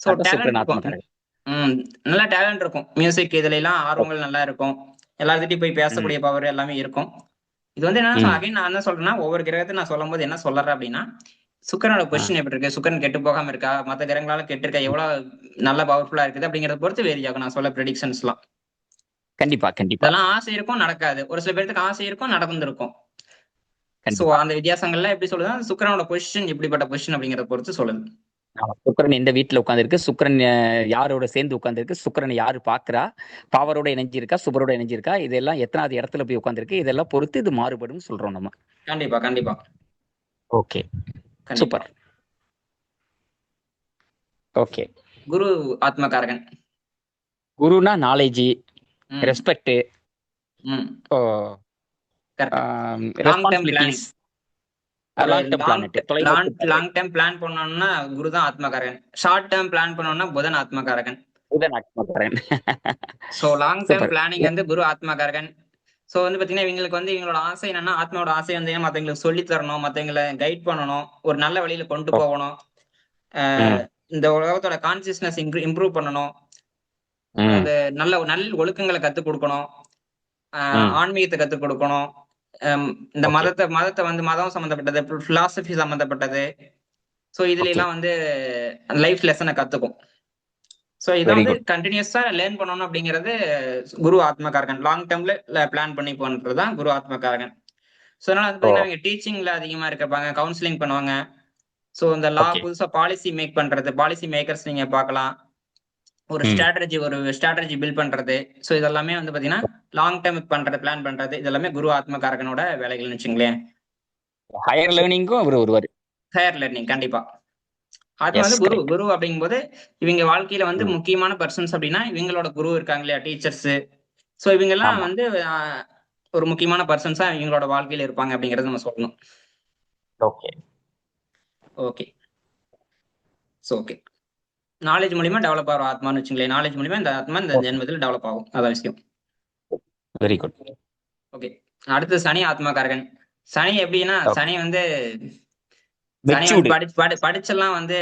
சோ அதான் டேலண்ட் சுக்கிரன் இருக்கும். ஆத்மகாரகன். ம். நல்ல டேலண்ட் இருக்கும். மியூசிக் இதுல எல்லாம் ஆர்வங்கள் நல்லா இருக்கும். எல்லார்கிட்டயும் போய் ம். பேசக்கூடிய பவர் எல்லாமே இருக்கும். இது வந்து என்னன்னா ம். அகைன் நான் என்ன சொல்றேன்னா, ஒவ்வொரு கிரகத்தை நான் சொல்லும்போது என்ன சொல்றேன் அப்படின்னா, சுக்கிரனோட ஆ. பொசிஷன் எப்படி இருக்கு? சுக்கிரன் கெட்டு போகாம இருக்கா? மத்த கிரகங்களால கெட்டு இருக்கா? எவ்வளவு நல்ல பவர்ஃபுல்லா இருக்குது அப்படிங்கிறத பொறுத்து வேரி ஆகும் நான் சொல்ல ப்ரெடிக்ஷன்ஸ்லாம். கண்டிப்பா கண்டிப்பா இதெல்லாம் ஆசை இருக்கும், நடக்காது. ஒரு சில பேருக்கு ஆசை இருக்கும், நடந்திருக்கும். சோ கண்டிப்பா. அந்த வித்தியாசங்கள்லாம் எப்படி சொல்லுதுன்னா, சுக்கிரனோட பொசிஷன் எப்படிப்பட்ட பொசிஷன் அப்படிங்கிறத பொறுத்து சொல்லுது. ஆமா. சுக்கிரன் எந்த வீட்ல உட்கார்ந்திருக்கு, சுக்கிரன் யாரோட சேர்ந்து உட்கார்ந்திருக்கு, சுக்கிரனை யாரு பார்க்கிறா, பவரோட இணைஞ்சிருக்கா, சுபரோட இணைஞ்சிருக்கா, இதெல்லாம் எத்தனாவது இடத்துல போய் உட்கார்ந்திருக்கு, இதெல்லாம் பொறுத்து இது மாறுபடும்னு சொல்றோம் நம்ம. கண்டிப்பா, கண்டிப்பா, ஓகே. கண்டிப்பா. சூப்பர். ஓகே. குரு ஆத்மகாரகன். குருனா நாலேஜ், ம், ரெஸ்பெக்ட், ம். Correct. Long term responsibilities. Planning. ஒரு லாங் டேர்ம் லாங் பிளானட், தொலைநோக்கு பார்வை. லாங் டேர்ம் பிளான் பண்ணோம்னா குரு தான் ஆத்மகாரகன். ஷார்ட் டேர்ம் பிளான் பண்ணோம்னா புதன் ஆத்மகாரகன். புதன் ஆத்மகாரகன். So long term super. Planning வந்து குரு ஆத்மகாரகன். சோ வந்து பாத்தீங்கன்னா இவங்களுக்கு வந்து இவங்களோட ஆசை என்னன்னா, ஆத்மாவோட ஆசை வந்து மத்தவங்களுக்கு சொல்லி தரணும், மத்தவங்களை கைட் பண்ணணும், ஒரு நல்ல வழியில கொண்டு ஓ. போகணும். ம். இந்த உலகத்தோட கான்சியஸ்னஸ் இம்ப்ரூவ் பண்ணணும். ம். அது நல்ல நல்ல ஒழுக்கங்களை கத்துக் கொடுக்கணும். ம். ஆன்மீகத்தை கத்துக் கொடுக்கணும். இந்த ஓகே. மதத்தை வந்து மதம் சம்பந்தப்பட்டது, பிலாசபி சம்பந்தப்பட்டது. ஸோ இதுல ஓகே. எல்லாம் வந்து லைஃப் லெசனை கத்துக்கும். ஸோ இதை வெரி வந்து குட். கண்டினியூஸா லேர்ன் பண்ணணும் அப்படிங்கிறது குரு ஆத்மகாரகன். லாங் டேர்ம்ல பிளான் பண்ணி பண்றது தான் குரு ஆத்மகாரகன். ஸோ அதனால வந்து ஓ! பாத்தீங்கன்னா அவங்க டீச்சிங்ல அதிகமா இருப்பாங்க, கவுன்சிலிங் பண்ணுவாங்க. ஸோ இந்த லா ஓகே. புதுசா பாலிசி மேக் பண்றது, பாலிசி மேக்கர்ஸ் நீங்க பார்க்கலாம். ம். ஒரு ஸ்ட்ராட்டஜி பில்ட் பண்றது. ஸோ இதெல்லாமே வந்து பாத்தீங்கன்னா லாங் டேர்ம் பண்றது, பிளான் பண்றது, இதெல்லாமே குரு ஆத்மகாரகனோட வேலைகள்னு வச்சுங்களேன். ஹையர் ஸோ லேர்னிங்க்கும் அவரு வருவாரு. ஹையர் லேர்னிங் கண்டிப்பா. அது எஸ், வந்து குரு கரெக்ட். குரு அப்படிங்கும்போது இவங்க வாழ்க்கையில வந்து ம். முக்கியமான பர்சன்ஸ் அப்படின்னா இவங்களோட குரு இருக்காங்க இல்லையா, டீச்சர்ஸ். ஸோ இவங்க எல்லாம் ஆமா. வந்து ஒரு முக்கியமான பர்சன்ஸா இவங்களோட வாழ்க்கையில இருப்பாங்க அப்படிங்கறத நம்ம சொல்லணும். Okay. Okay. So okay. Knowledge மூலியமா டெவலப் ஆகிற ஆத்மான்னு வச்சுங்களேன். நாலேஜ் மூலியமா இந்த ஆத்மா இந்த ஓகே. ஜென்மத்தில் டெவலப் ஆகும். அதான் விஷயம். Very good. ஓகே. அடுத்து சனி ஆத்மாக்காரகன். சனி எப்படின்னா, ஓகே. சனி வந்து சனி வந்து மெச்சூர்டு. படிச்செல்லாம் வந்து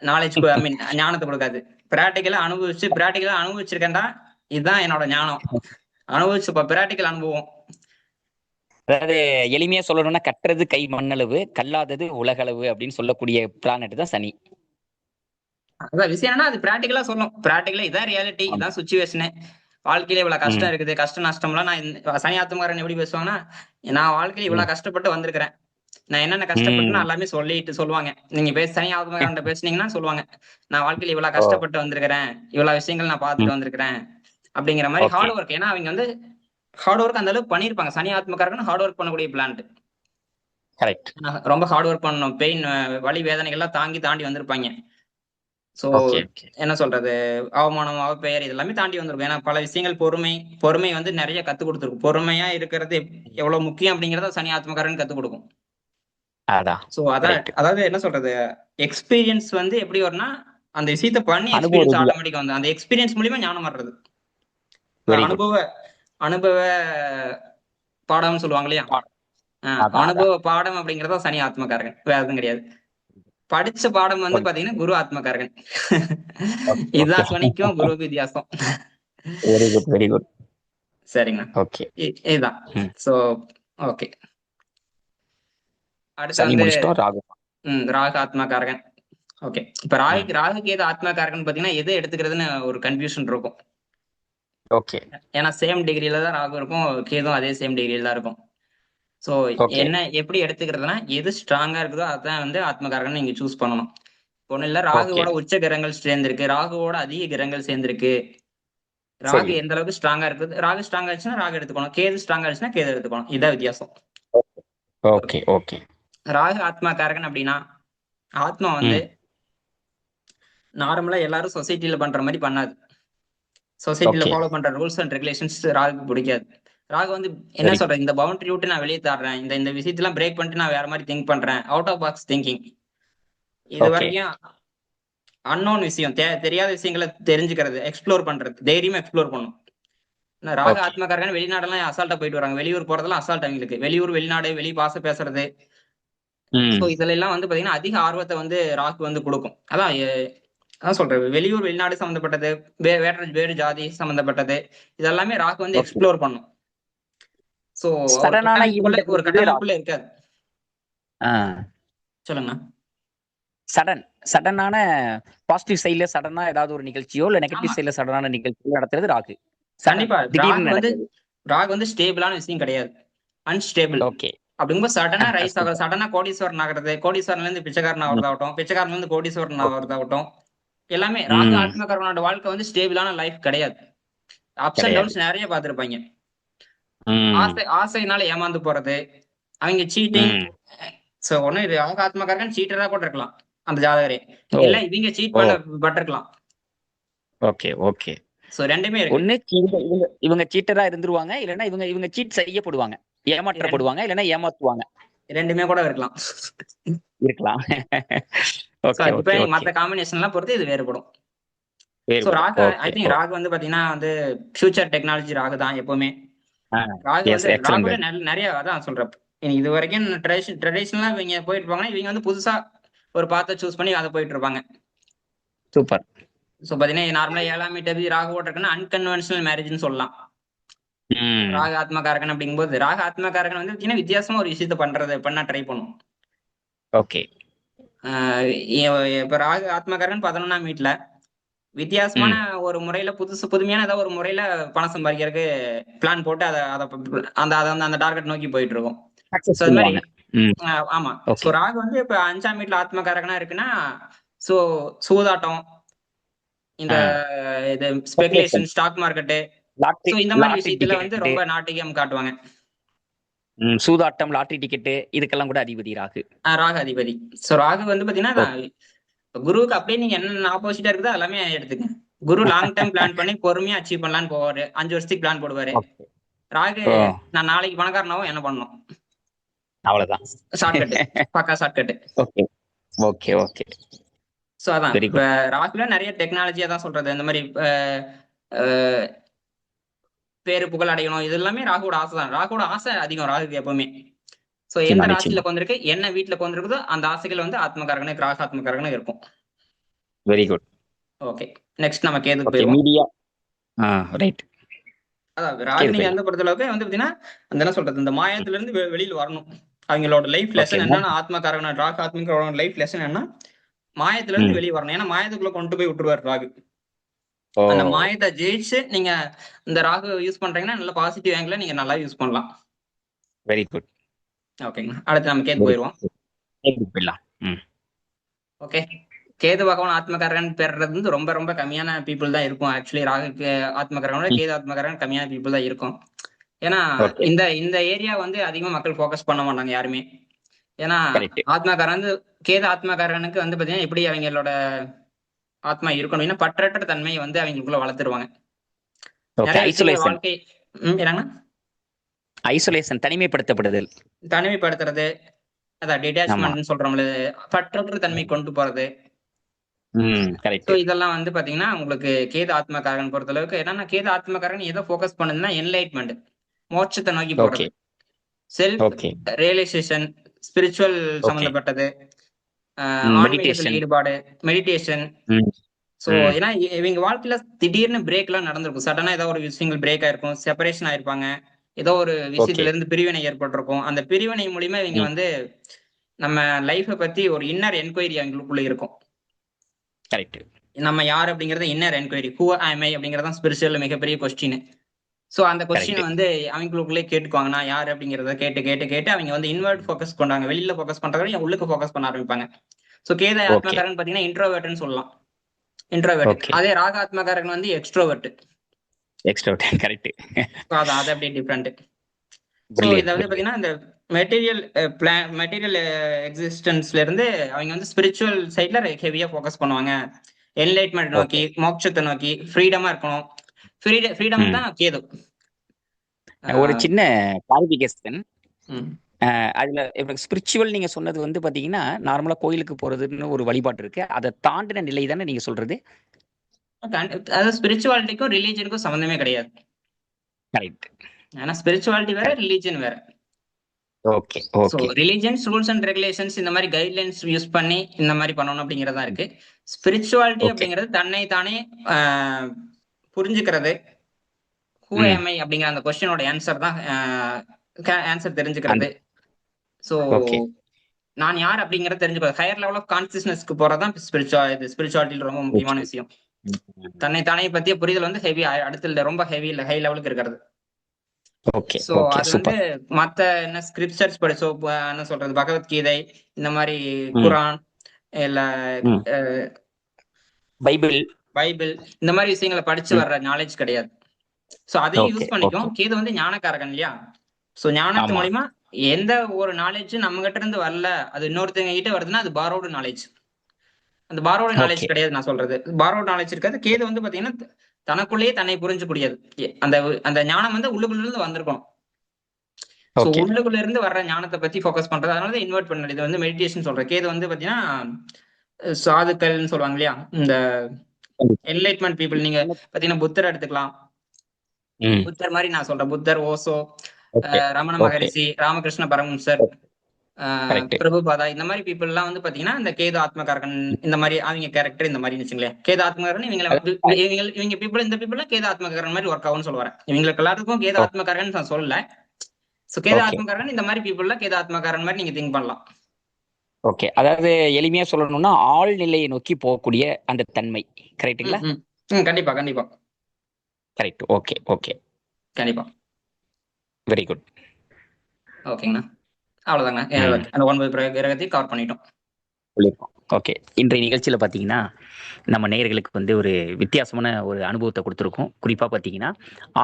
நாலேஜ் ஐ மீன் ஞானத்தை கொடுக்காது. பிராக்டிக்கலா அனுபவிச்சிருக்கேன்டா. இதுதான் என்னோட ஞானம். அனுபவிச்சு பிராக்டிக்கல் அனுபவம். அதாவது எளிமையா சொல்லணும்னா கட்டுறது கை மண்ணளவு, கல்லாதது உலகளவு அப்படின்னு சொல்லக்கூடிய பிளானட் தான் சனி. அதான் விஷயம் என்னன்னா, அது பிராக்டிக்கலா சொல்லும். பிராக்டிக்கலா இதான் ரியாலிட்டி, ஆமா. இதான் சுச்சுவேஷனு. வாழ்க்கையில இவ்வளவு கஷ்டம் ம். இருக்குது. கஷ்ட நஷ்டம்லாம் சனி ஆத்துமாரன் எப்படி பேசுவாங்கன்னா, நான் வாழ்க்கையில ம். இவ்வளவு கஷ்டப்பட்டு வந்திருக்கிறேன். நான் என்னென்ன கஷ்டப்பட்டுன்னு ம். எல்லாமே சொல்லுவாங்க. நீங்க சனி ஆத்துமாரன்ட்ட பேசுனீங்கன்னா சொல்லுவாங்க. நான் வாழ்க்கையில இவ்வளவு ஓ! கஷ்டப்பட்டு வந்திருக்கிறேன். இவ்வளவு விஷயங்கள் நான் ம். பார்த்துட்டு வந்திருக்கிறேன். அப்படிங்கிற மாதிரி ஓகே. Hard work. ஏன்னா அவங்க வந்து ஹார்ட் ஒர்க் அந்த அளவுக்கு பண்ணியிருப்பாங்க. சனி ஆத்மக்காரங்க ஹார்ட் ஒர்க் பண்ணக்கூடிய பிளான்ட். கரெக்ட். ரொம்ப ஹார்ட் ஒர்க் பண்ணணும். பெயின், வலி, வேதனைகள்லாம் தாண்டி வந்திருப்பாங்க. So okay. ஓகே. என்ன சொல்றது, அவமானம், அவப்பெயர் இதெல்லாமே தாண்டி வந்திருக்கும். ஏன்னா பல விஷயங்கள் பொறுமை வந்து நிறைய கத்துக் கொடுத்துருக்கும். பொறுமையா இருக்கிறது எவ்வளவு முக்கியம் அப்படிங்கறத சனி ஆத்மக்காரன் கத்துக் கொடுக்கும். அதான். So correct. அதாவது என்ன சொல்றது, எக்ஸ்பீரியன்ஸ் வந்து எப்படி வரும்னா, அந்த விஷயத்த பண்ணி அனுபவ எக்ஸ்பீரியன்ஸ் ரீதியா. ஆட்டோமேட்டிக்கா வந்து அந்த எக்ஸ்பீரியன்ஸ் மூலியமா ஞானம் வர்றது. Very good. அனுபவ அனுபவ பாடம்னு சொல்லுவாங்க இல்லையா. பாடம். அதான், அனுபவ அதான். பாடம் அப்படிங்கறத சனி ஆத்மக்காரகன், வேற எதுவும் கிடையாது. படிச்ச பாடம் வந்து ஓகே. பாத்தீங்கன்னா குரு ஆத்மக்காரகன். ஓகே. ஓகே. இதுதான் சனிக்கும் குருவுக்கு வித்தியாசம். Very good. Very good. சரிங்கண்ணா. ஓகே. இதுதான். ம். So okay. அடுத்து சனி வந்து முடிச்சிட்டோம். ராகு. ராகு ஆத்மகாரகன். ஓகே. இப்ப ம். ராகுக்கு எது ஆத்மகாரகன் பாத்தீங்கன்னா எது எடுத்துக்கிறதுன்னு ஒரு கன்ஃபியூஷன் இருக்கும். ஓகே. ஏன்னா சேம் டிகிரில தான் ராகு இருக்கும், கேதும் அதே சேம் டிகிரில தான் இருக்கும். So okay. என்ன எப்படி எடுத்துக்கிறதுனா, எது ஸ்ட்ராங்கா இருக்குதோ அதான் வந்து ஆத்மகாரகன் நீங்க சூஸ் பண்ணணும். ஒண்ணு இல்ல, ஓகே. ராகுவோட உச்ச கிரகங்கள் சேர்ந்திருக்கு, ராகுவோட அதிக கிரகங்கள் சேர்ந்திருக்கு. ராகு சரி. எந்த அளவுக்கு ஸ்ட்ராங்கா இருக்குது, ராகு ஸ்ட்ராங்கா இருந்துச்சுன்னா ராகு எடுத்துக்கணும், கேது ஸ்ட்ராங்கா இருந்துச்சுன்னா கேது எடுத்துக்கணும். இதான் வித்தியாசம். ஓகே. ஓகே. ஓகே. ராகு ஆத்மகாரகன் அப்படின்னா, ஆத்மா வந்து ம். நார்மலா எல்லாரும் சொசைட்டில பண்ற மாதிரி பண்ணாது. சொசைட்டில ஓகே. ஃபாலோ பண்ற ரூல்ஸ் அண்ட் ரெகுலேஷன்ஸ் ராகுக்கு பிடிக்காது. ராகு வந்து என்ன வெரி சொல்றது, இந்த பவுண்டரி விட்டு நான் வெளியே தாடுறேன், இந்த இந்த விஷயத்தெல்லாம் பிரேக் பண்ணிட்டு நான் வேற மாதிரி திங்க் பண்றேன், அவுட் ஆஃப் பாக்ஸ் திங்கிங். இது ஓகே. வரைக்கும் அன்னோன் விஷயம், தெரியாத விஷயங்களை தெரிஞ்சுக்கிறது, எக்ஸ்ப்ளோர் பண்றது, தைரியமா எக்ஸ்ப்ளோர் பண்ணும். ராகு ஓகே. ஆத்மக்காரங்க வெளிநாடெல்லாம் அசால்ட்டா போயிட்டு வராங்க. வெளியூர் போறதெல்லாம் அசால்ட் அவங்களுக்கு. வெளியூர், வெளிநாடு, வெளி பாச பேசுறது. சோ ம். இதுல எல்லாம் வந்து பாத்தீங்கன்னா அதிக ஆர்வத்தை வந்து ராகு வந்து கொடுக்கும். அதான் சொல்றேன், வெளியூர் வெளிநாடு சம்பந்தப்பட்டது, வேறு ஜாதி சம்பந்தப்பட்டது, இதெல்லாமே ராகு வந்து ஓகே. எக்ஸ்ப்ளோர் பண்ணும். சோ சடனான ஈவென்ட் ஒரு அப்படிங்கிறது ராகு. கட்டமைப்புக்குள்ள இருக்காது. ஆ. சொல்லுங்க. சடனான பாசிட்டிவ் சைடுல சடனா ஏதாவது ஒரு நிகழ்ச்சியோ இல்ல ஆமா, நெகட்டிவ் சைடுல சடனான நிகழ்ச்சியோ நடத்துறது ராகு. சடன் கண்டிப்பா. திடீர்னு நடக்குது. ராகு வந்து ஸ்டேபிளான விஷயம் கிடையாது. அன்ஸ்டேபிள். ஓகே. அப்படிங்கும்போது சடனா ரைஸ் ஆகுறது, சூப்பர். சடனா கோடீஸ்வரன் ஆகுறது, கோடீஸ்வரன்ல இருந்து பிச்சைக்காரன் ம். ஆகுறதாகட்டும், பிச்சைக்காரன்ல இருந்து கோடீஸ்வரன் ஓகே. ஆகுறதாகட்டும், எல்லாமே ராகு ம். ஆத்மகர்மனோட வாழ்க்கை வந்து ஸ்டேபிளான லைஃப் கிடையாது. அப்ஸ் அண்ட் கிடையாது. டவுன்ஸ் நிறைய பார்த்திருப்பாங்க. ம். ஆசையினால ஏமாந்து போறது, அவங்க சீட்டிங். ம். சோ ஒண்ணு இது ராகு ஆத்மகாரகன் சீட்டரா கூட இருக்கலாம் அந்த ஜாதகரே. ஓ! இல்ல இவங்க சீட் ஓ! பட்டிருக்கலாம். ஓகே. ஓகே. சோ 2மே இருக்கு. ஒண்ணு இவங்க சீட்டரா இருந்துருவாங்க. இல்லன்னா இவங்க இவங்க சீட் செய்யப்படுவாங்க. ஏமாற்றப்படுவாங்க. இல்லன்னா ஏமாத்துவாங்க. 2மே கூட இருக்கலாம். இருக்கலாம். So okay. Okay. Depending okay. மத்த காம்பினேஷன் எல்லாம் பொறுத்து இது வேறுபடும். சோ வேறுபடும். Rahu I okay. Think oh. Rahu வந்து பாத்தீங்கன்னா வந்து ஃபியூச்சர் டெக்னாலஜி ராகு தான் எப்பவுமே. ஆ. ராகு எஸ். வந்து எக்ஸலென்ட் ராகுல வேர்ட். நிறைய அதான் சொல்றேன். இது வரைக்கும் ட்ரெடிஷனலா இவங்க போயிட்டு இருப்பாங்கன்னா, இவங்க வந்து புதுசா ஒரு பாத்தை சூஸ் பண்ணி அதை போயிட்டு இருப்பாங்க. சூப்பர். சோ பாத்தீங்கன்னா நார்மலா 7ஆம் வீட்டு ராகு ஓட்டிருக்குன்னா அன்கன்வென்ஷனல் மேரேஜ்னு சொல்லலாம். ம். ராகு ஆத்மகாரகன் அப்படிங்கும்போது ராகு ஆத்மகாரகன் வந்து பாத்தீங்கன்னா வித்தியாசமா ஒரு விஷயத்த பண்ண ட்ரை பண்ணும். ஓகே. இப்ப ராகு ஆத்மகாரகன் 11ஆம் வீட்டுல வித்தியாசமான ம். ஒரு முறையில புதுமையான ஏதாவது ஒரு முறையில பணம் சம்பாதிக்கிறதுக்கு பிளான் போட்டு அதை அதை அந்த அதை வந்து அந்த டார்கெட் நோக்கி போயிட்டு இருக்கும். சக்சஸ் ஸோ அது மாதிரி பண்ணுவாங்க. ம். ஆமா. So okay. ராகு வந்து இப்ப 5ஆம் வீட்டுல ஆத்மகாரகனா இருக்குன்னா ஸோ சூதாட்டம், இந்த ஆ. இது speculation. Speculation, stock market, lottery so இந்த மாதிரி லாட்டரி விஷயத்துல வந்து டிக்கெட்டு. ரொம்ப நாட்டிகம் காட்டுவாங்க. சூதாட்டம், லாட்டரி டிக்கெட்டு இதுக்கெல்லாம் கூட அதிபதி ராகு. ராகு அதிபதி. ஸோ ராகு வந்து பாத்தீங்கன்னா ஓகே. குருவுக்கு அப்படியே நீங்க என்ன ஆப்போசிட்டா இருக்குதோ எல்லாமே எடுத்துக்கங்க. குரு லாங் டைம் பிளான் பண்ணி பொறுமையா அச்சீவ் பண்ணலான்னு போவாரு. 5 வருஷத்துக்கு பிளான் போடுவாரு. ஓகே. ராகு ஓ! நான் நாளைக்கு பணக்காரனாவும் என்ன பண்ணணும்? அவ்வளவுதான். ஷார்ட்கட். பக்கா shortcut. Okay. Okay, okay. So அதான். வெரி இப்ப குட். ராகுல நெறைய டெக்னாலஜியா தான் சொல்றது. இந்த மாரி அ பேரு புகழ் அடையணும். இது எல்லாமே ராகுவோட ஆசை தான். ராகுவோட ஆசை அதிகம் ராகுக்கு எப்பவுமே. ஸோ எந்த நிச்சயமா, ராசியில நிச்சயமா. உட்கார்ந்திருக்கு, என்ன வீட்ல உட்கார்ந்திருக்குதோ அந்த ஆசைகள் வந்து ஆத்மகாரகனுக்கு, ராகு ஆத்மகாரகனுக்கு இருக்கும். Very good. ஓகே. நெக்ஸ்ட் நம்ம கேதுக்கு ஓகே. போயிருவோம். மீடியா. ஆ, ரைட். அதாவது ராகு கேது நீங்க போயிடலாம். எந்த பொறுத்தளவுக்கு வந்து பாத்தீங்கன்னா, அந்த என்ன சொல்றது, இந்த மாயத்துல இருந்து வெளியில வரணும். அவங்களோட லைஃப் ஓகே. லெசன் என்னன்னா, ஆத்மகாரகன ராகு ஆத்மகாரகனோட லைஃப் லெசன் என்னன்னா, மாயத்துல இருந்து ம். வெளிய வரணும். ஏன்னா மாயத்துக்குள்ள கொண்டு போய் விட்டுருவாரு ராகு. ஓ! அந்த மாயத்த ஜெயிச்சு நீங்க இந்த ராகு யூஸ் பண்றீங்கன்னா, நல்ல பாசிட்டிவ் ஆங்கிள்ல நீங்க நல்லா யூஸ் பண்ணலாம். Very good. ஓகேங்களா. அடுத்து நம்ம கேது வெரி போயிருவோம். குட். கேதுக்கு போயிடலாம். ம். ஓகே. கேது பகவான் ஆத்மகாரகன் பெறுறது வந்து ரொம்ப ரொம்ப கம்மியான பீப்புள் தான் இருக்கும். ஆக்சுவலி ராகுக்கு ஆத்மகாரகனோட ம். கேது ஆத்மகாரகன் கம்மியான பீப்புள் தான் இருக்கும். ஏன்னா ஓகே. இந்த இந்த ஏரியா வந்து அதிகமா மக்கள் ஃபோக்கஸ் பண்ண மாட்டாங்க யாருமே. ஏன்னா கரெக்ட். ஆத்மகாரன் வந்து கேது ஆத்மகாரகனுக்கு வந்து பாத்தீங்கன்னா, எப்படி அவங்களோட ஆத்மா இருக்கணும். ஏன்னா பற்றற்ற தன்மையை வந்து அவங்களுக்குள்ள வளர்த்துருவாங்க. ஓகே. நெறைய விஷயங்கள் ஐசோலேஷன். வாழ்க்கை என்னங்கண்ணா? ஐசோலேஷன் தனிமைப்படுத்தப்படுதல். தனிமைப்படுத்துறது, அதான் ஆமா. டிட்டாச்மென்ட்ன்னு சொல்றோம்ல, பற்றற்ற தன்மை கொண்டு போறது. கரெக்ட். சோ இதெல்லாம் வந்து பாத்தீங்கன்னா, உங்களுக்கு கேது ஆத்மகாரகன் பொறுத்தளவுக்கு என்னன்னா, கேது ஆத்மகாரகன் எத ஃபோக்கஸ் பண்ணுதுன்னா, என்லைட்மென்ட், மோட்சத்த நோக்கி ஓகே. போறது. Self okay. Realisation, spiritual okay. சம்பந்தப்பட்டது, ஆன்மீகத்துல மெடிடேஷன். ஈடுபாடு, மெடிடேஷன். ம். சோ ம். ஏன்னா இவங்க வாழ்க்கையில திடீர்னு பிரேக்லாம் நடந்திருக்கும். சடனா ஏதோ ஒரு விஷயங்கள் பிரேக் ஆயிருக்கும். செப்பரேஷன் ஆயிருப்பாங்க. ஏதோ ஒரு ஓகே. விஷயத்துல இருந்து பிரிவினை ஏற்பட்டிருக்கும். அந்த பிரிவினை மூலியமா இவங்க ம். வந்து நம்ம லைஃப்ப பத்தி ஒரு இன்னர் என்குயரி அவங்களுக்குள்ள இருக்கும். கரெக்ட். நம்ம யார் அப்படிங்கறது இன்னர் என்குயரி. ஹூ ஆம் ஐ அப்படிங்கறது தான் ஸ்பிரிச்சுவல்ல மிகப்பெரிய கொஸ்டின். சோ அந்த கொஸ்டின் கரெக்ட். வந்து அவங்களுக்குள்ளே கேட்டுக்குவாங்க. நான் யார் அப்படிங்கறத கேட்டு கேட்டு கேட்டு அவங்க வந்து இன்வெர்ட் ஃபோக்கஸ் கொண்டாங்க. வெளியில ஃபோக்கஸ் பண்றத விட உள்ளுக்கு ஃபோக்கஸ் பண்ண ஆரம்பிப்பாங்க. So Ketu okay. ஆத்மகாரகன் பாத்தீங்கன்னா இன்ட்ரோவர்ட்னு சொல்லலாம். இன்ட்ரோவர்ட். ஓகே. அதே ராக ஆத்மகாரகன் வந்து எக்ஸ்ட்ரோவர்ட். எக்ஸ்ட்ரோவர்ட். கரெக்ட். சோ அது அப்படியே டிஃபரெண்ட். சோ இத பிரில்லியன்ட், வந்து பிரில்லியன்ட். பாத்தீங்கன்னா இந்த மெட்டீரியல் மெட்டீரியல் எக்ஸிஸ்டன்ஸ்ல இருந்து அவங்க வந்து ஸ்பிரிச்சுவல் சைட்ல ஹெவியா ஃபோக்கஸ் பண்ணுவாங்க. Enlightenment okay. நோக்கி, மோட்சத்தை நோக்கி, ஃப்ரீடமா இருக்கணும். ஃப்ரீடம் ம். தான் கேது. ஒரு ஆஹ் சின்ன கிளாரிஃபிகேஷன். உம் அதுல இப்ப ஸ்பிரிச்சுவல் நீங்க சொன்னது வந்து பாத்தீங்கன்னா, நார்மலா கோயிலுக்கு போறதுன்னு ஒரு வழிபாடு இருக்கு. அத தாண்டின நிலை தானே நீங்க சொல்றது? அதாவது ஸ்பிரிச்சுவாலிட்டிக்கும் ரிலீஜனுக்கும் சம்மந்தமே கிடையாது. கரெக்ட். ஏன்னா ஸ்பிரிச்சுவாலிட்டி வேற, கரெக்ட். ரிலீஜன் வேற. Okay. So okay. Religions, rules and regulations இந்த மாதிரி கைட்லைன்ஸ் யூஸ் பண்ணி இந்த மாதிரி பண்ணணும் அப்படிங்கறதா இருக்கு. Spirituality okay. அப்படிங்கிறது தன்னை தானே புரிஞ்சுக்கிறது. ஹூ ம். am I அப்படிங்கிற அந்த கொஸ்டினோட ஆன்சர் தான் ஆன்சர் அந்த தெரிஞ்சுக்கிறது. So okay. நான் யார் அப்படிங்கறத தெரிஞ்சுக்கிறது. ஹையர் லெவல் ஆஃப் கான்சியஸ்னஸ்க்கு போறதுதான் ஸ்பிரிச்சுவாலிட்டியில ரொம்ப முக்கியமான ஓகே. விஷயம். ம். தன்னை தானே பத்திய புரிதல் வந்து ஹெவி, அடுத்த ரொம்ப ஹெவி ஹை லெவலுக்கு இருக்கிறது. ஓகே. So okay. அது வந்து சூப்பர். மத்த என்ன ஸ்கிரிப்சர்ஸ் படிச்சோ, என்ன சொல்றது, பகவத்கீதை, இந்த மாதிரி ம். குரான், இல்ல ம். அஹ், பைபிள். பைபிள், இந்த மாதிரி விஷயங்களை படிச்சு ம். வர்ற நாலேஜ் கிடையாது. சோ அதையும் ஓகே. யூஸ் பண்ணிக்கும். ஓகே. கேது வந்து ஞானக்காரகன் இல்லையா. சோ ஞானத்து ஆமா. மூலியமா எந்த ஒரு நாலேஜ் நம்ம கிட்ட இருந்து வரல, அது இன்னொருத்தங்க கிட்ட வருதுன்னா அது பாரோடு நாலேஜ். அந்த பாரோடு நாலேஜ் ஓகே. கிடையாது நான் சொல்றது. பாரோடு நாலேஜ் இருக்காது. கேது வந்து பாத்தீங்கன்னா தனக்குள்ளேயே தன்னை புரிஞ்சுக்கூடியது. அந்த அந்த ஞானம் வந்து உள்ளுக்குள்ள இருந்து வந்திருக்கணும். So okay. உள்ளுக்குள்ள இருந்து வர்ற ஞானத்தை பத்தி ஃபோக்கஸ் பண்றது. அதனால இன்வெர்ட் பண்ணது. இது வந்து மெடிடேஷன் சொல்றேன். கேது வந்து பாத்தீங்கன்னா சாதுக்கள்னு சொல்லுவாங்க இல்லையா. இந்த கண்டிப்பா. Enlightenment people. நீங்க பாத்தீங்கன்னா புத்தர் எடுத்துக்கலாம். ம். புத்தர் மாதிரி நான் சொல்றேன். புத்தர், ஓசோ, ஓகே. ரமண ஓகே. மகரிஷி, ராமகிருஷ்ண பரமஹம்சர், கரெக்ட். பிரபுபாதா இந்த மாதிரி பீப்புள் எல்லாம் வந்து பாத்தீங்கன்னா இந்த கேது ஆத்மகாரகன் இந்த மாதிரி அவங்க கேரக்டர் இந்த மாதிரி வச்சுங்களேன். கேது ஆத்மகாரகன் இவங்க பீப்புள் இந்த பீப்புள் கேது ஆத்மகாரகன் மாதிரி ஒர்க் ஆகும்னு சொல்ல வரேன். இவங்களுக்கு எல்லாருக்கும் கேது ஆத்மகாரகன் நான் சொல்லல. சோ கேது ஆத்மகாரகன் இந்த மாதிரி பீப்புள்ல கேது ஆத்மகாரன் மாதிரி நீங்க திங்க் பண்ணலாம். ஓகே, அதாவது எளிமையா சொல்லணும்னா ஆழ்நிலையை நோக்கி போகக்கூடிய அந்த தன்மை. கரெக்ட்டுங்களா? கண்டிப்பா கண்டிப்பா கரெக்ட். ஓகே ஓகே, கண்டிப்பா. Very good. ஓகேங்கண்ணா, அவ்வளவுதாங்க. அந்த 9 கிரகத்தையும் கவர் பண்ணிட்டோம். ஓகே, இன்றைய நிகழ்ச்சியில பாத்தீங்கன்னா நம்ம நேயர்களுக்கு வந்து ஒரு வித்தியாசமான ஒரு அனுபவத்தை கொடுத்துருக்கோம். குறிப்பா பாத்தீங்கன்னா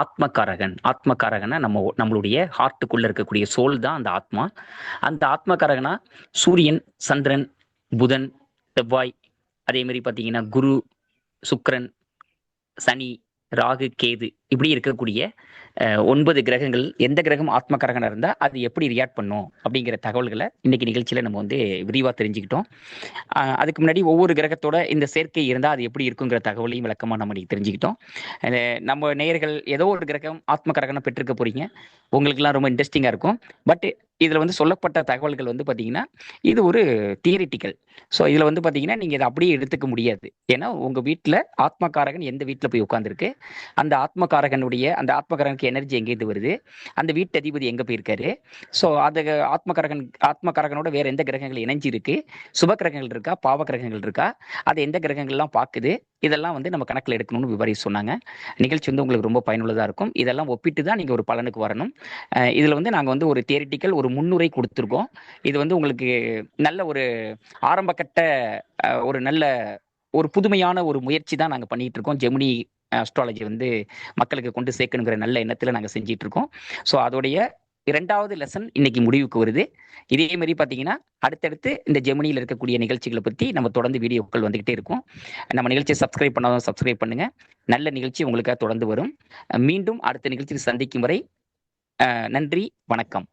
ஆத்மகாரகனா நம்மளுடைய ஹார்ட்டுக்குள்ள இருக்கக்கூடிய சோல் தான் அந்த ஆத்மா. அந்த ஆத்மகாரகனா சூரியன், சந்திரன், புதன், செவ்வாய், அதே மாதிரி பாத்தீங்கன்னா குரு, சுக்கிரன், சனி, ராகு, கேது இப்படி இருக்கக்கூடிய 9 கிரகங்கள் எந்த கிரகம் ஆத்மகாரகனா இருந்தா அது எப்படி ரியாக்ட் பண்ணும் அப்படிங்கிற தகவல்களை இன்னைக்கு நிகழ்ச்சியில நம்ம வந்து விரிவா தெரிஞ்சுக்கிட்டோம். அதுக்கு முன்னாடி ஒவ்வொரு கிரகத்தோட இந்த சேர்க்கை இருந்தா அது எப்படி இருக்குங்கிற தகவலையும் விளக்கமா நம்ம இன்னைக்கு தெரிஞ்சுக்கிட்டோம். நம்ம நேயர்கள் ஏதோ ஒரு கிரகம் ஆத்மகாரகனை பெற்றிருக்க போறீங்க, உங்களுக்குலாம் ரொம்ப இன்ட்ரெஸ்டிங்கா இருக்கும். பட் இதுல வந்து சொல்லப்பட்ட தகவல்கள் வந்து பாத்தீங்கன்னா இது ஒரு தியரிட்டிக்கல். ஸோ இதுல வந்து பாத்தீங்கன்னா நீங்க இதை அப்படியே எடுத்துக்க முடியாது. ஏன்னா உங்க வீட்டுல ஆத்மகாரகன் எந்த வீட்டுல போய் உட்கார்ந்துருக்கு, அந்த ஆத்மகாரகனுக்கு எனர்ஜி எங்கேருந்து வருது, அந்த வீட்டு அதிபதி எங்க போயிருக்காரு, ஸோ அது ஆத்மகாரகனோட வேற எந்த கிரகங்கள் இணைஞ்சு இருக்கு, சுப கிரகங்கள் இருக்கா, பாவ கிரகங்கள் இருக்கா, அது எந்த கிரகங்கள்லாம் பார்க்குது, இதெல்லாம் வந்து நம்ம கணக்கில் எடுக்கணும்னு விவரி சொன்னாங்க. நிகழ்ச்சி வந்து உங்களுக்கு ரொம்ப பயனுள்ளதாக இருக்கும். இதெல்லாம் ஒப்பிட்டு தான் நீங்கள் ஒரு பலனுக்கு வரணும். இதில் வந்து நாங்கள் வந்து ஒரு தியரிட்டிக்கல் ஒரு முன்னுரை கொடுத்துருக்கோம். இது வந்து உங்களுக்கு நல்ல ஒரு ஆரம்பகட்ட ஒரு நல்ல ஒரு புதுமையான ஒரு முயற்சி தான் நாங்கள் பண்ணிட்டு இருக்கோம். ஜெமினி அஸ்ட்ராலஜி வந்து மக்களுக்கு கொண்டு சேர்க்கணுங்கிற நல்ல எண்ணத்தில் நாங்கள் செஞ்சிட்டு இருக்கோம். ஸோ அதோடைய 2வது லெசன் இன்னைக்கு முடிவுக்கு வருது. இதே மாதிரி பார்த்தீங்கன்னா அடுத்தடுத்து இந்த ஜெமினியில் இருக்கக்கூடிய நிகழ்ச்சிகளை பற்றி நம்ம தொடர்ந்து வீடியோக்கள் வந்துகிட்டே இருக்கும். நம்ம நிகழ்ச்சியை சப்ஸ்கிரைப் பண்ணாதான் சப்ஸ்கிரைப் பண்ணுங்க. நல்ல நிகழ்ச்சி உங்களுக்காக தொடர்ந்து வரும். மீண்டும் அடுத்த நிகழ்ச்சியில் சந்திக்கும் வரை நன்றி, வணக்கம்.